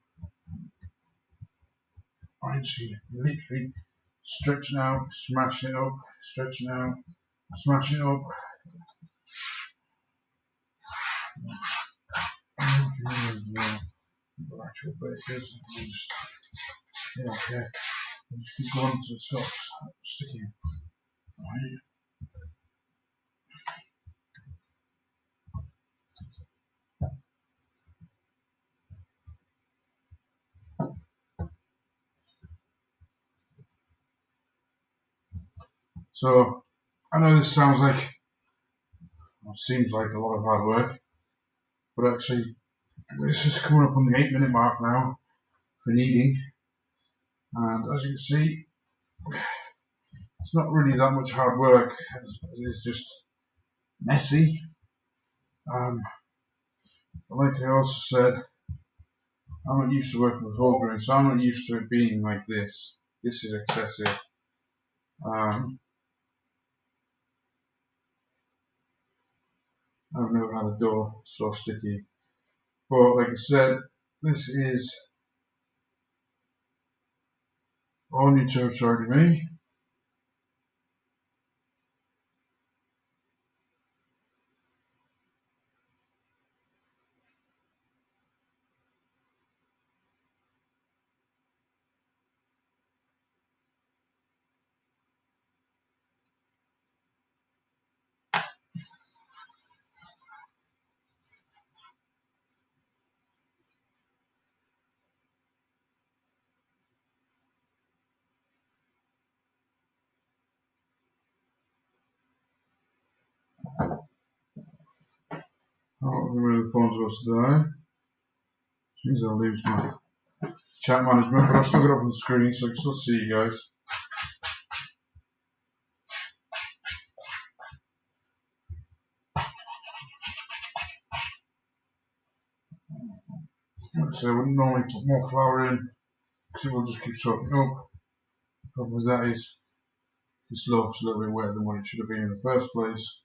I actually literally stretching out, smashing it up, stretching out, smashing it up. The actual bakers, okay. Just keep going to the top, sticking. Right. So I know this sounds like, or seems like a lot of hard work, but actually this is coming up on the 8-minute mark now for kneading, and as you can see, it's not really that much hard work. It's just messy. Like I also said, I'm not used to working with whole grain, so I'm not used to it being like this. This is excessive. I've never had a dough so sticky. But like I said, this is all new territory to me. I don't know where the phone's supposed to die. Which means I'll lose my chat management, but I've still got it up on the screen so I can still see you guys. Like I said, I wouldn't normally put more flour in because it will just keep soaking up. The problem with that is this loaf's a little bit wetter than what it should have been in the first place.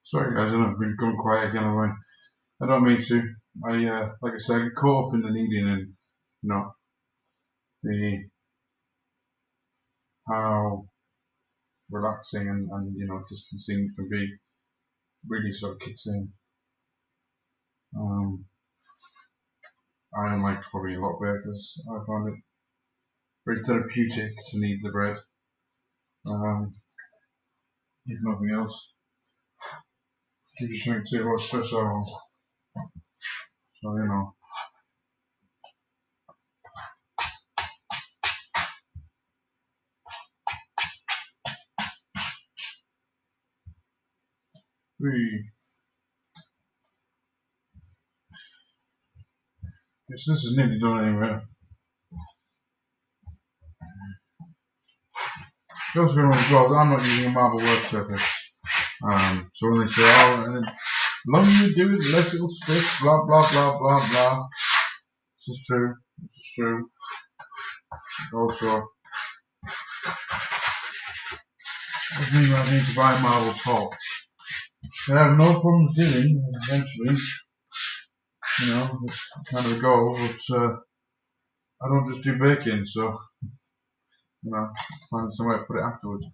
Sorry guys, I know I've been going quiet again. I don't mean to. Like I said, I get caught up in the kneading and the how relaxing and distancing can be really sort of kicks in. I don't like probably a lot better because I find it very therapeutic to knead the bread. If nothing else, gives you something to watch stress out on. So this is nearly done anyway. You also going to remember I'm not using a marble work surface. So when they say, oh, and as long as you do it, less it'll stick, blah, blah, blah, blah, blah. This is true. This is true. Also, it means I need to buy a marble top. I have no problems doing, eventually. It's kind of a goal, but I don't just do baking, so, find somewhere to put it afterwards.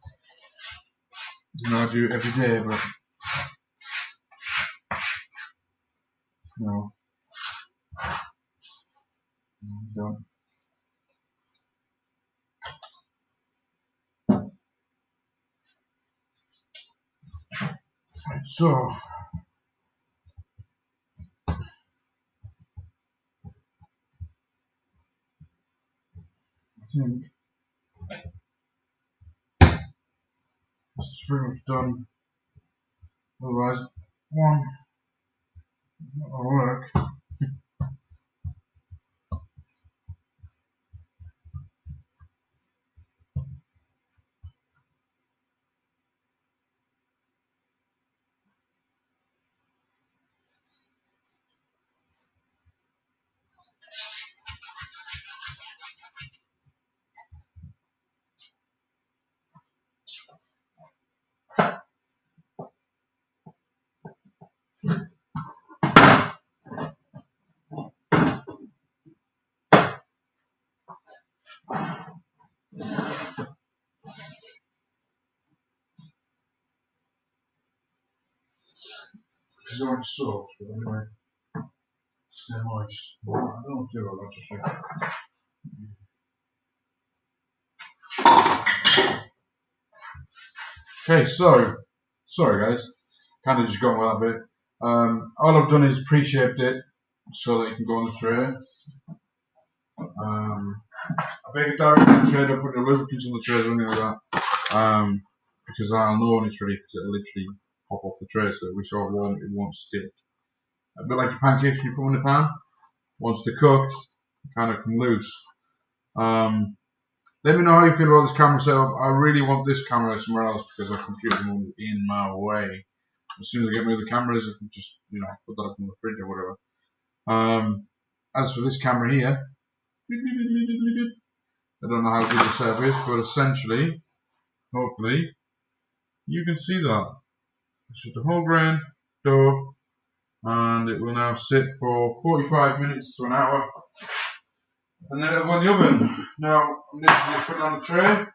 I do it every day, but, I don't. So, I think this is pretty much done. Otherwise, one, that'll work. Because it already soaks, but anyway, stay moist. I don't know if to do all that, just like. Okay, so, sorry guys, kind of just gone with that bit. All I've done is pre-shaped it so that it can go on the tray. I bake it directly on the tray, don't put the lubricants on the trays or anything like that, because I'll know when it's ready, because it'll literally pop off the tray, so we sort of warm, it won't stick. A bit like your pancakes you put in the pan, once they're cooked, kind of come loose. Let me know how you feel about this camera setup. I really want this camera somewhere else because our computer one's in my way. As soon as I get my other cameras, I can just, put that up in the fridge or whatever. As for this camera here, I don't know how good the setup is, but essentially, hopefully, you can see that. It's just a whole grain dough, and it will now sit for 45 minutes to an hour, and then it'll go in the oven. Now, I'm going to just put it on a tray,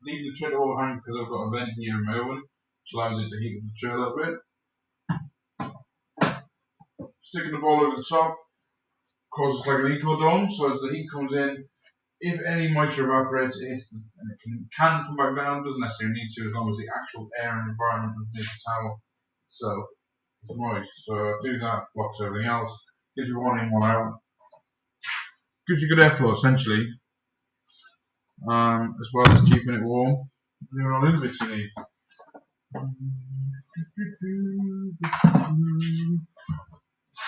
leave the tray to overhang because I've got a vent here in my oven, which allows it to heat up the tray a little bit. Sticking the bowl over the top causes like an eco dome, so as the heat comes in, if any moisture evaporates, and it can come back down, doesn't necessarily need to, as long as the actual air and environment underneath the towel itself is moist. So do that, blocks everything else, gives you one in, one out, gives you good airflow essentially, as well as keeping it warm. Doing all the little bits you need.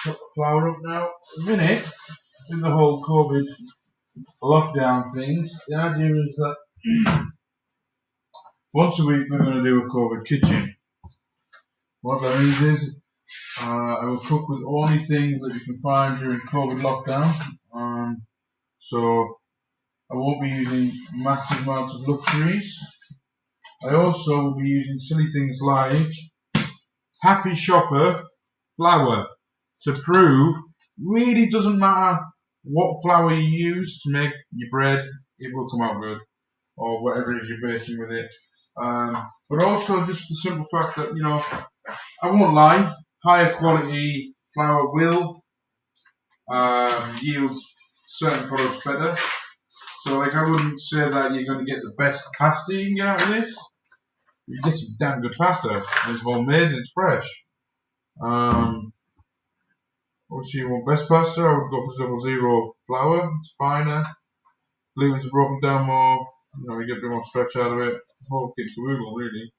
Put the flour up now. A minute, in the whole COVID lockdown things, the idea is that once a week we're going to do a COVID kitchen. What that means is I will cook with only things that you can find during COVID lockdown. So I won't be using massive amounts of luxuries. I also will be using silly things like Happy Shopper flour to prove really doesn't matter what flour you use to make your bread, it will come out good, or whatever it is you're baking with it. But also just the simple fact that, I won't lie, higher quality flour will yield certain products better. So I wouldn't say that you're going to get the best pasta you can get out of this. You get some damn good pasta, and it's homemade and it's fresh. Obviously you want best pasta, I would go for 00 flour, it's finer. Gluten's broken down more, you get a bit more stretch out of it. Whole kit caboodle really.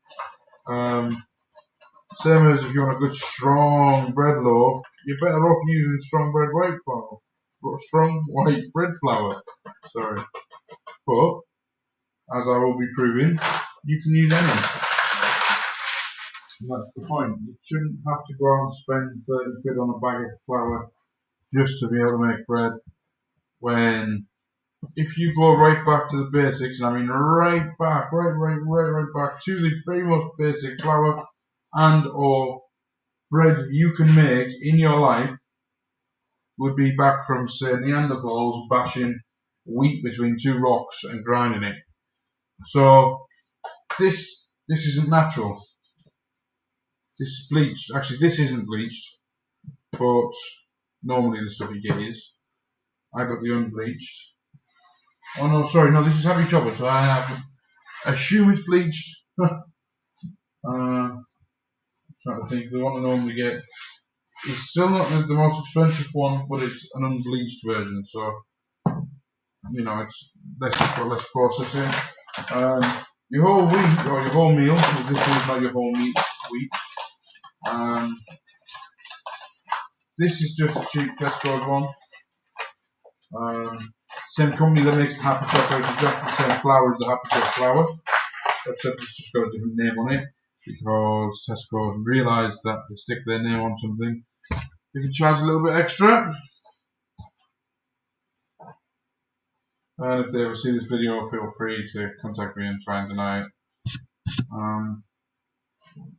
Same as if you want a good strong bread loaf, you're better off using strong white bread flour. Sorry. But, as I will be proving, you can use any. And that's the point. You shouldn't have to go out and spend 30 quid on a bag of flour just to be able to make bread, when if you go right back to the basics, and I mean right back to the very most basic flour and or bread you can make in your life would be back from, say, Neanderthals bashing wheat between two rocks and grinding it. So this isn't natural. This is bleached. Actually, this isn't bleached, but normally the stuff you get is. I got the unbleached. Oh no, sorry, no, this is Happy Chopper, so I have to assume it's bleached. I'm trying to think, the one I normally get is still not the most expensive one, but it's an unbleached version, so it's less processing. Your whole wheat or your whole meal, because this is not your whole wheat. This is just a cheap Tesco's one. Same company that makes the Happy Chocolate, it's exactly the same flour as the Happy Chocolate flour, except it's just got a different name on it, because Tesco's realised that they stick their name on something, you can charge a little bit extra. And if they ever see this video, feel free to contact me and try and deny it.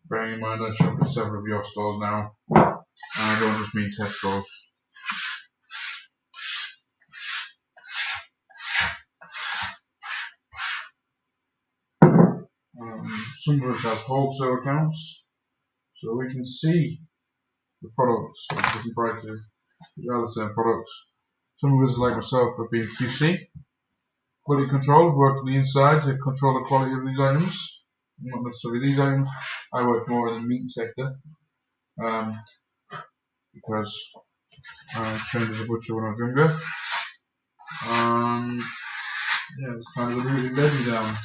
Bearing in mind I shop at several of your stores now, and I don't just mean Tesco's. Some of us have wholesale accounts, so we can see the products at different prices, which are the same products. Some of us, like myself, have been QC, quality control, worked on the inside to control the quality of these items. Not necessarily these items. I work more in the meat sector because I trained as a butcher when I was younger. And yeah, it's kind of really led me down.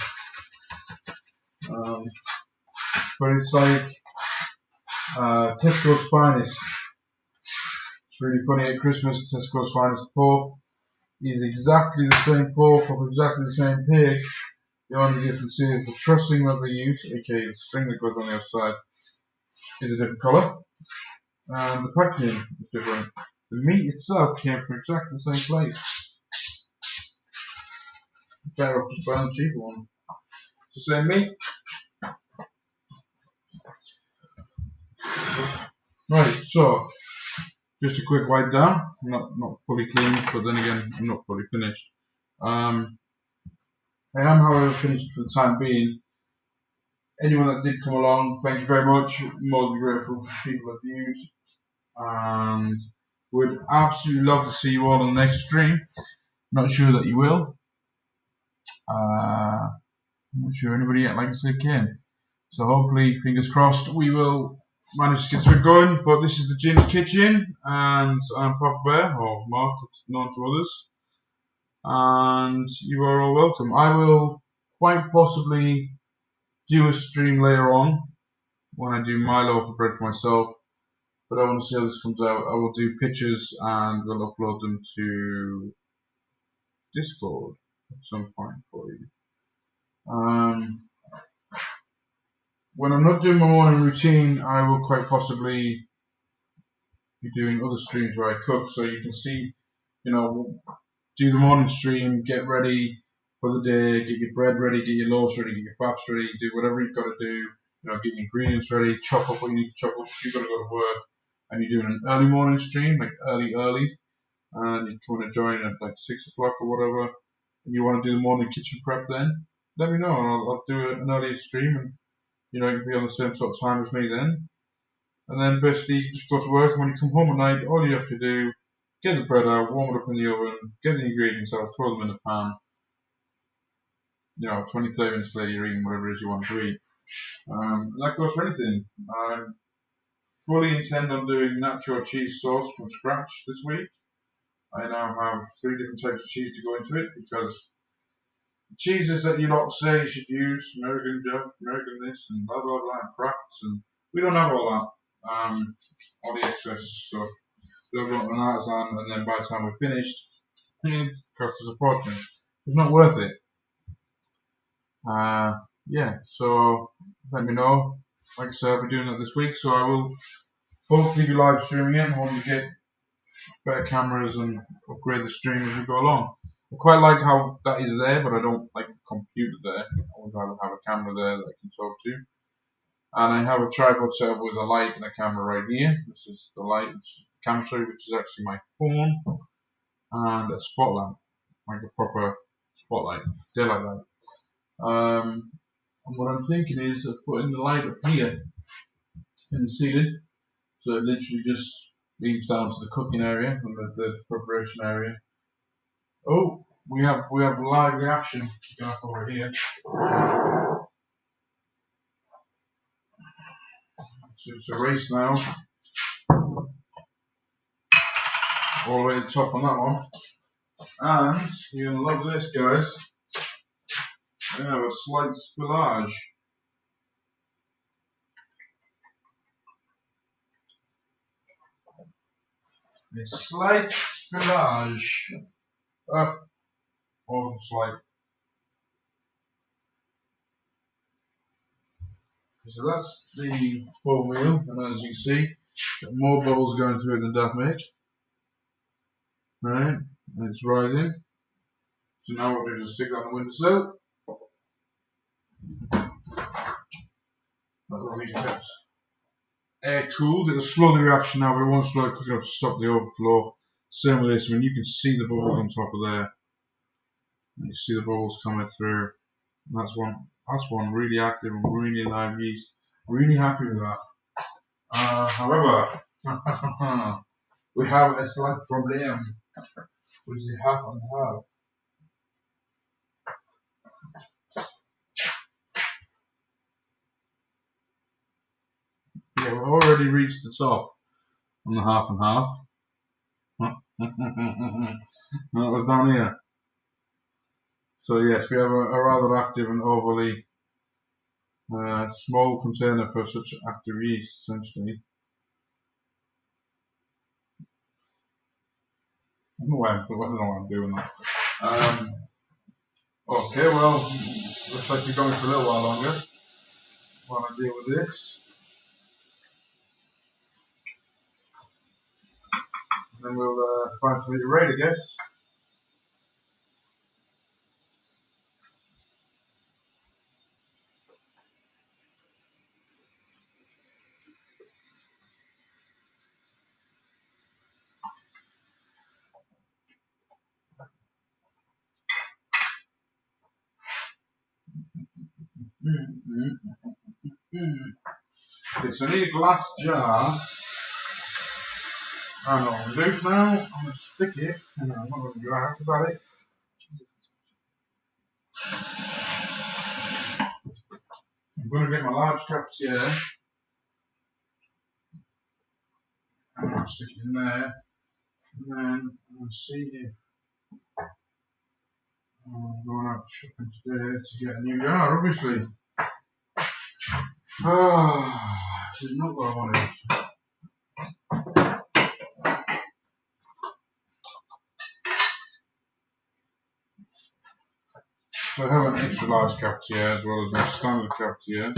But it's like Tesco's finest. It's really funny at Christmas. Tesco's finest pork is exactly the same pork off exactly the same pig. The only difference is the trussing that they use, aka the string that goes on the outside, is a different colour, and the packaging is different. The meat itself came from exactly the same place. Better off just buying the cheaper one. It's the same meat. Right, so just a quick wipe down. Not fully clean, but then again, I'm not fully finished. I am, however, finished for the time being. Anyone that did come along, thank you very much. More than grateful for people that viewed, and would absolutely love to see you all on the next stream. Not sure that you will. I'm not sure anybody yet, like I said, can. So hopefully, fingers crossed, we will manage to get something going. But this is the Gin's Kitchen, and I'm Papa Bear, or Mark, it's known to others. And you are all welcome. I will quite possibly do a stream later on when I do my loaf of bread for myself. But I want to see how this comes out. I will do pictures and we'll upload them to Discord at some point for you. When I'm not doing my morning routine, I will quite possibly be doing other streams where I cook, so you can see, do the morning stream, get ready for the day, get your bread ready, get your loaves ready, get your baps ready, do whatever you've got to do, get your ingredients ready, chop up what you need to chop up if you've got to go to work, and you're doing an early morning stream, like early, and you come and join at like 6 o'clock or whatever, and you want to do the morning kitchen prep then, let me know, and I'll do an earlier stream, and you can be on the same sort of time as me then. And then basically you just go to work, and when you come home at night, all you have to do, get the bread out, warm it up in the oven, get the ingredients out, throw them in the pan. 20, 30 minutes later you're eating whatever it is you want to eat. And that goes for anything. I fully intend on doing nacho cheese sauce from scratch this week. I now have 3 different types of cheese to go into it, because the cheeses that you lot say you should use, American Duck, American this, and blah blah blah, and crafts, and we don't have all that. All the excess stuff. They'll go on an artisan, and then by the time we're finished, it costs us a fortune. It's not worth it. So let me know. Like I said, I'll be doing that this week, so I will hopefully be live streaming it when we get better cameras and upgrade the stream as we go along. I quite like how that is there, but I don't like the computer there. I would rather have a camera there that I can talk to. And I have a tripod set up with a light and a camera right here. This is the light, the camera, which is actually my phone, and a spot lamp, like a proper spotlight, daylight light. And what I'm thinking is of putting the light up here in the ceiling, so it literally just leads down to the cooking area and the preparation area. Oh, we have live reaction kicking off over here. So it's a race now, all the way to the top on that one. And you're gonna love this, guys. I have a slight spillage. A slight spillage. More than slight. So that's the full wheel, and as you can see, got more bubbles going through it than that make. Alright, and it's rising. So now what we do is just stick that on the windowsill. That will be kept air cooled. It'll slow the reaction now, but it won't slow it quick enough to stop the overflow. Same with this, you can see the bubbles on top of there. And you see the bubbles coming through. And that's one really active and really live yeast. Really happy with that. However, We have a slight problem with the half and half. Yeah, we've already reached the top on the half and half. No, it was down here. So yes, we have a rather active and overly small container for such active yeast, essentially. I don't know why I'm doing that. Okay, well, looks like you're going for a little while longer while I deal with this. And then we'll find something ready, I guess. Okay, so I need a glass jar. I know what I'm going to do now. I'm going to stick it. I'm not going to go out about it. I'm going to get my large cafetiere. And I'll stick it in there. And then I'm going to see if I'm going out shopping today to get a new jar, obviously. This is not what I wanted. So I have an extra large cafetiere as well as my standard cafetiere.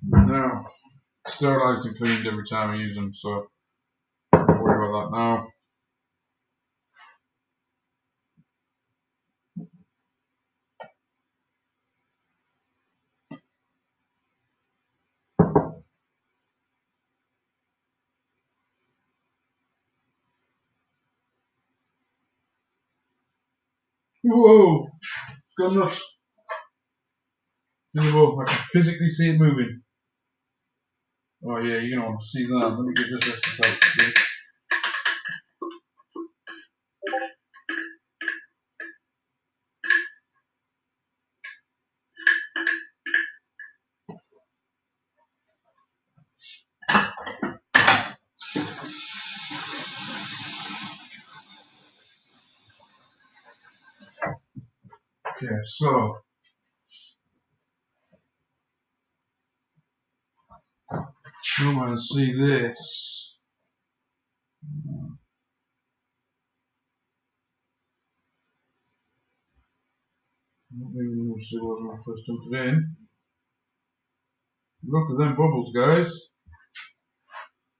Now, sterilised and cleaned every time I use them, so don't worry about that now. Whoa! It's gone nuts. Whoa, I can physically see it moving. Oh yeah, you're gonna want to see that. Let me get this exercise. Okay, so you want to see this. Maybe we'll see what I first dumped it in. Look at them bubbles, guys.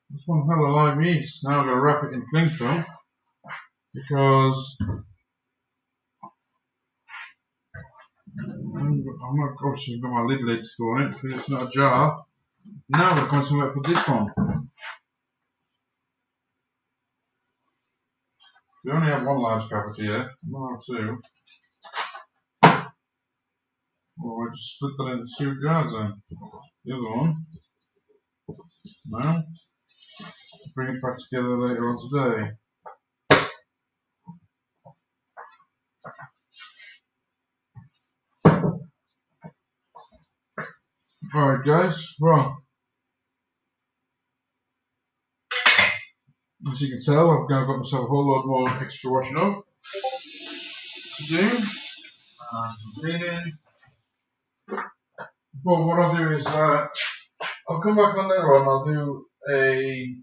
That's one hell of live yeast. Now I'm going to wrap it in cling film because I'm not obviously got my lid to go on it because it's not a jar. Now I'm going to find somewhere to put this one. We only have one large cafetiere, one or two. Well, we just split that into two jars then. The other one. Now, bring it back together later on today. Alright guys, well, as you can tell, I've got myself a whole lot more extra washing up to do. And some cleaning. But what I'll do is, I'll come back on later on, I'll do a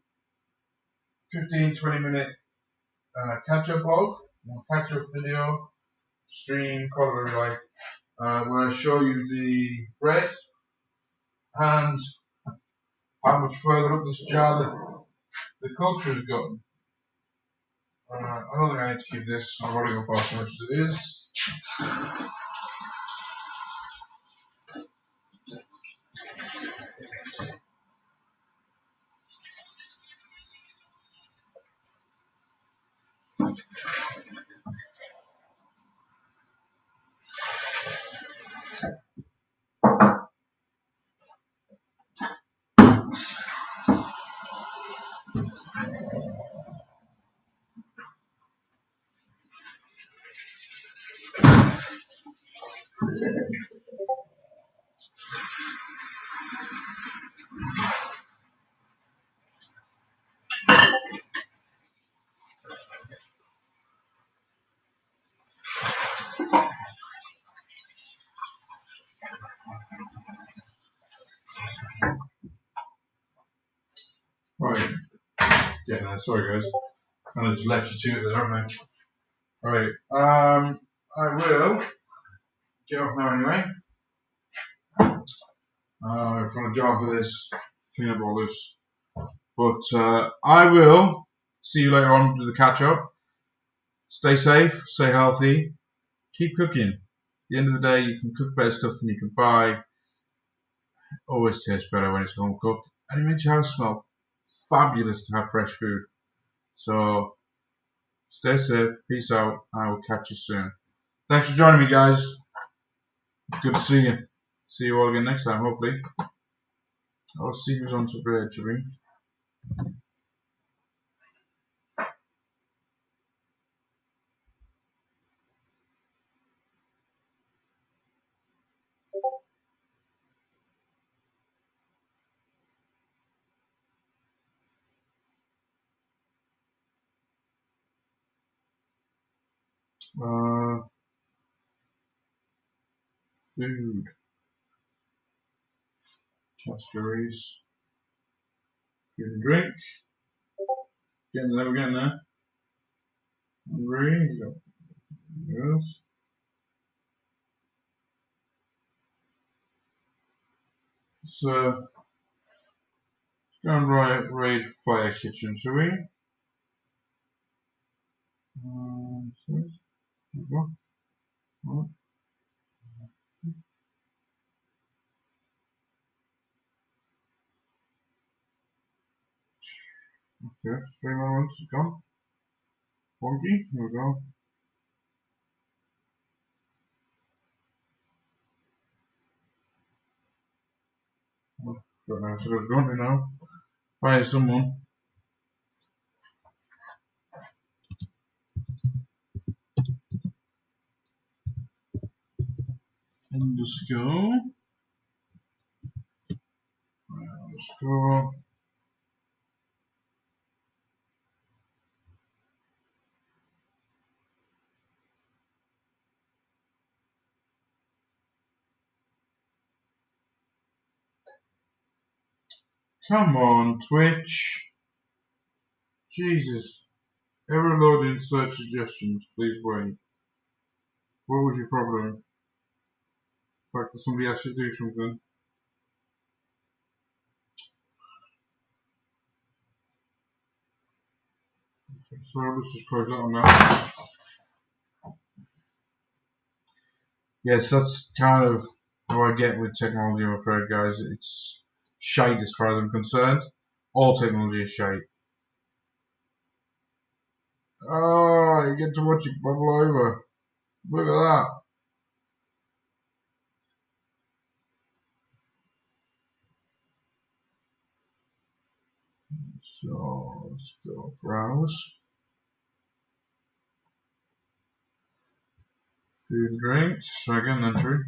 15-20 minute catch-up vlog, catch-up video, stream, call it like, where I show you the bread and how much further up this jar the culture has gotten. I don't think I need to keep this. I've already got far too much as it is. Right. Yeah, no, sorry guys. I just left you to it there, haven't I? Right. I will get off now anyway. I've got a job for this, clean up all this. But I will see you later on with the catch up. Stay safe, stay healthy, keep cooking. At the end of the day, you can cook better stuff than you can buy. Always tastes better when it's home cooked. And it makes your house smell fabulous to have fresh food. So stay safe, peace out, and I will catch you soon. Thanks for joining me, guys. Good to see you. See you all again next time, hopefully. I'll see who's on to bridge, shall we? Food categories, food and drink. Getting there, we're getting there. Hungry, yes. So, let's go and raid Fire Kitchen, shall we? There we go. Right. Okay, 3 more ones is gone. Wonky, here we go. Don't know, so it's gone now. Fire someone. Underscore. Underscore. Come on, Twitch. Jesus. Error loading search suggestions. Please wait. What was your problem? The fact that somebody asked you to do something. So let's just close that one now. Yes, that's kind of how I get with technology, I'm afraid, guys. It's shite as far as I'm concerned. All technology is shite. Oh, you get to watch it bubble over. Look at that. So let's go browse. Food and drink. Second entry.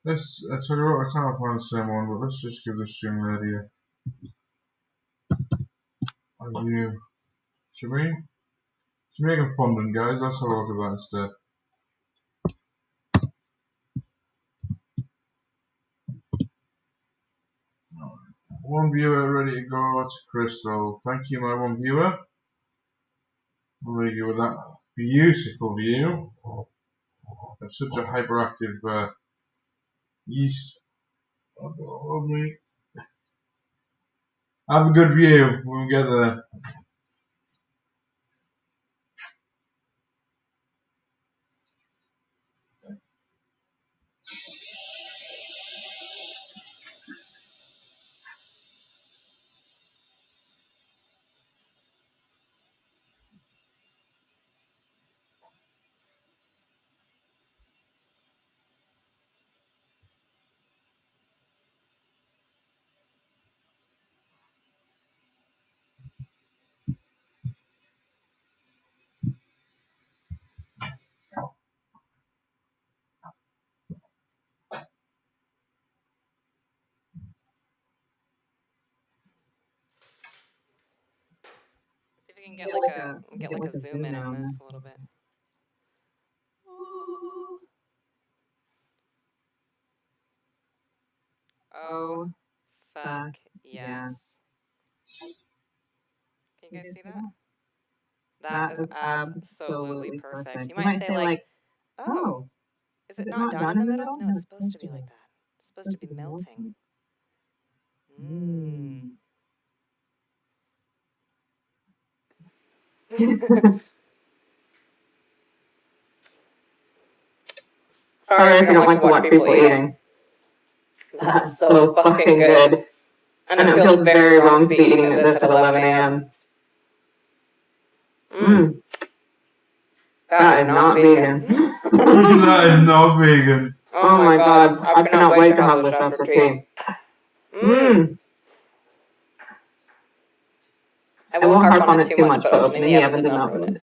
I tell you what, I can't find the same one, but let's just give this young lady a review. Should we? It's making fondant, guys. Let's have a look at that instead. One viewer ready to go to Crystal. Thank you, my one viewer. I'll leave you with that beautiful view of such a hyperactive yeast. Love me. Have a good view when we get there. can get like a zoom in on this a little bit. Ooh. Oh, fuck yes. Can you guys see that? That is absolutely perfect. You might say like, oh, is it not done in the middle? No, it's supposed to be like that. It's supposed to be melting. Mmm. Sorry if you don't like to watch people eating. That's so fucking good. And it feels very wrong to be eating this at 11 a.m. Mmm. That is not vegan. That is not vegan. Oh my god, I cannot wait to have this after tea. Mmm. I won't harp on it too much, but opening the oven did not ruin it.